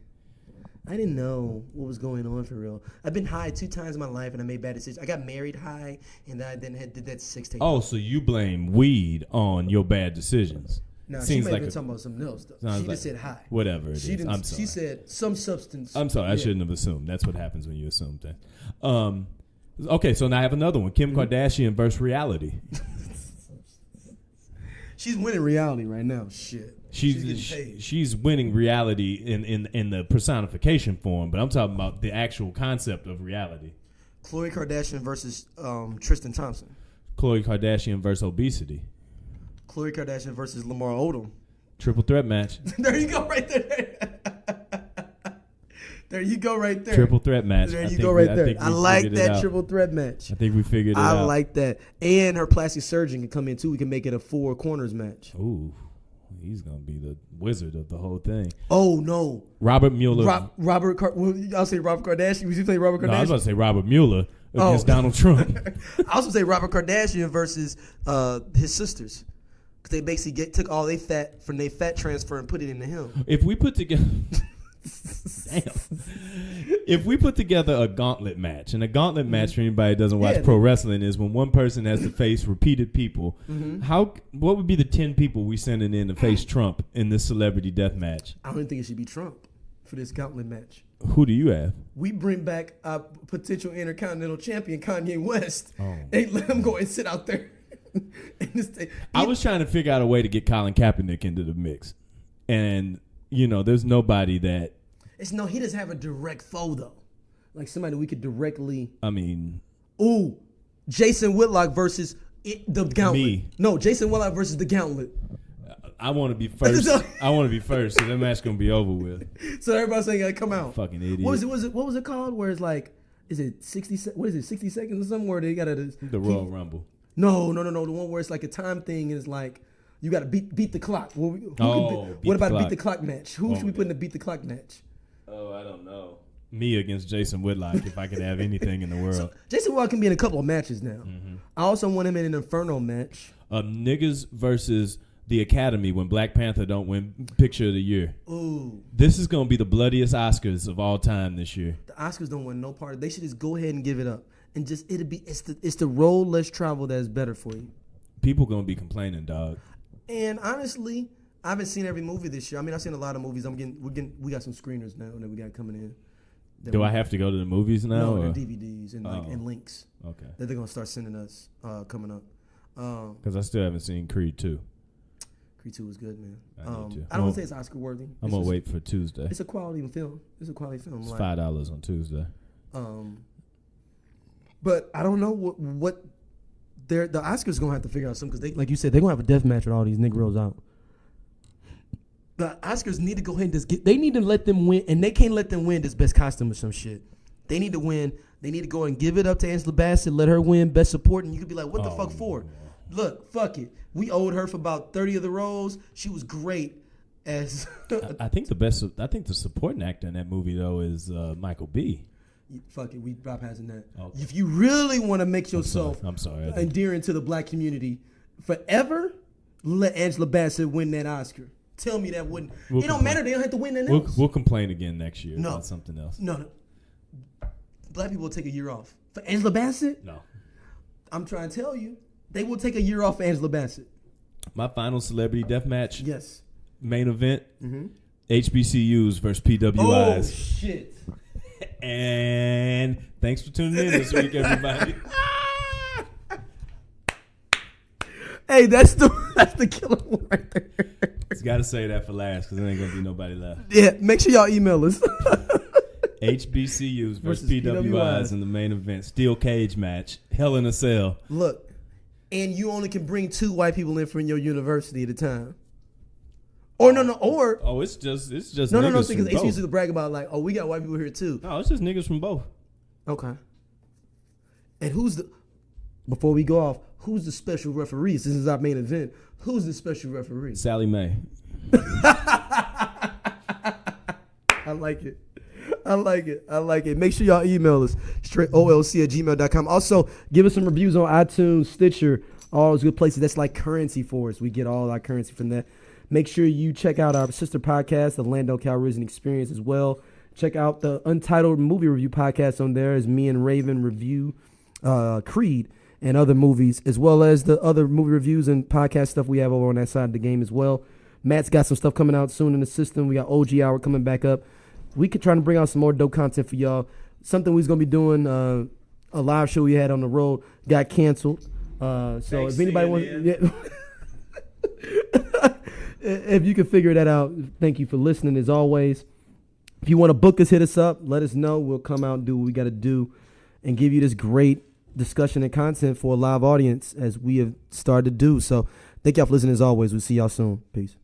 I didn't know what was going on for real. I've been high 2 times in my life and I made bad decisions. I got married high and then I did that sex tape. Oh, so you blame weed on your bad decisions. No, she might have been talking about something else, though. She just said high. Whatever it is. I'm sorry. She said some substance. I'm sorry. I shouldn't have assumed. That's what happens when you assume things. Okay, so now I have another one. Kim Kardashian versus reality. She's winning reality right now. Shit. She's winning reality in the personification form, but I'm talking about the actual concept of reality. Khloe Kardashian versus Tristan Thompson. Khloe Kardashian versus obesity. Khloe Kardashian versus Lamar Odom. Triple threat match. There you go right there. There you go right there. Triple threat match. There you go right there. I like that triple threat match. I think we figured it out. I like that. And her plastic surgeon can come in too. We can make it a 4 corners match. Ooh. He's going to be the wizard of the whole thing. Oh, no. Robert Mueller. I'll say Robert Kardashian. Would you say Robert Kardashian? No, I was about to say Robert Mueller against Donald Trump. I also say Robert Kardashian versus his sisters. Because they basically took all their fat from their fat transfer and put it into him. If we put together... If we put together a gauntlet match, and a gauntlet match for anybody that doesn't watch pro wrestling is when one person has to face repeated people. What would be the 10 people we sending in to face Trump in this celebrity death match? I don't think it should be Trump for this gauntlet match. Who do you have? We bring back a potential intercontinental champion, Kanye West, Oh. and let him go and sit out there. I was trying to figure out a way to get Colin Kaepernick into the mix, and there's nobody that. He doesn't have a direct foe though, like somebody we could directly. I mean, Jason Whitlock versus the Gauntlet. Me. No, Jason Whitlock versus the Gauntlet. I want to be first. I want to be first, so that match gonna be over with. So everybody's saying, "Gotta come out." Fucking idiot. What was it called? Where it's like, is it 60? What is it? 60 seconds or something? Where they gotta The Royal Rumble. No. The one where it's like a time thing and it's like you gotta beat the clock. What about a beat the clock match? Who should we put in the beat the clock match? Oh, I don't know. Me against Jason Whitlock, if I could have anything in the world. So Jason Whitlock can be in a couple of matches now. I also want him in an Inferno match. Niggas versus the Academy when Black Panther don't win Picture of the Year. Ooh. This is going to be the bloodiest Oscars of all time this year. The Oscars don't want no part. They should just go ahead and give it up. And just it's the road less travel that's better for you. People going to be complaining, dog. And honestly, I haven't seen every movie this year. I mean, I've seen a lot of movies. We got some screeners now that we got coming in. Do I have to go to the movies now? No, the DVDs and links. Okay. That they're gonna start sending us coming up. Because I still haven't seen Creed 2. Creed 2 was good, man. I I don't say it's Oscar worthy. I'm gonna wait for Tuesday. It's a quality film. It's It's $5 on Tuesday. But I don't know what the Oscars gonna have to figure out something because they, like you said, they're gonna have a death match with all these Negroes out. The Oscars need to go ahead and just they need to let them win, and they can't let them win this best costume or some shit. They need to win. They need to go and give it up to Angela Bassett, let her win best support, and you could be like, what the fuck for? Look, fuck it. We owed her for about 30 of the roles. She was great as I think the supporting actor in that movie though is Michael B. Fuck it, we bypassing that. Okay. If you really want to make yourself I'm sorry. endearing to the black community forever, let Angela Bassett win that Oscar. Tell me that wouldn't. It don't matter. They don't have to win that else. We'll complain again next year about something else. No. Black people will take a year off. For Angela Bassett? No. I'm trying to tell you. They will take a year off for Angela Bassett. My final celebrity death match. Yes. Main event. HBCUs versus PWIs. Oh, shit. And thanks for tuning in this week, everybody. Hey, that's the killer one right there. Just got to say that for last because there ain't going to be nobody left. Yeah, make sure y'all email us. HBCUs versus PWIs in the main event. Steel cage match. Hell in a Cell. Look, and you only can bring 2 white people in from your university at a time. Or it's just no, niggas because from both. used to brag about like, we got white people here too. No, it's just niggas from both. Okay. And before we go off, who's the special referee? This is our main event. Who's the special referee? Sally Mae. I like it. Make sure y'all email us straightolc@gmail.com. Also, give us some reviews on iTunes, Stitcher, all those good places. That's like currency for us. We get all our currency from that. Make sure you check out our sister podcast, the Lando Calrissian Experience, as well. Check out the Untitled Movie Review podcast on there as me and Raven review Creed and other movies, as well as the other movie reviews and podcast stuff we have over on that side of the game as well. Matt's got some stuff coming out soon in the system. We got OG Hour coming back up. We could try to bring out some more dope content for y'all. Something we was going to be doing, a live show we had on the road got canceled. So Thanks, if anybody wants... If you can figure that out, thank you for listening as always. If you want to book us, hit us up. Let us know. We'll come out and do what we got to do and give you this great discussion and content for a live audience as we have started to do. So thank y'all for listening as always. We'll see y'all soon. Peace.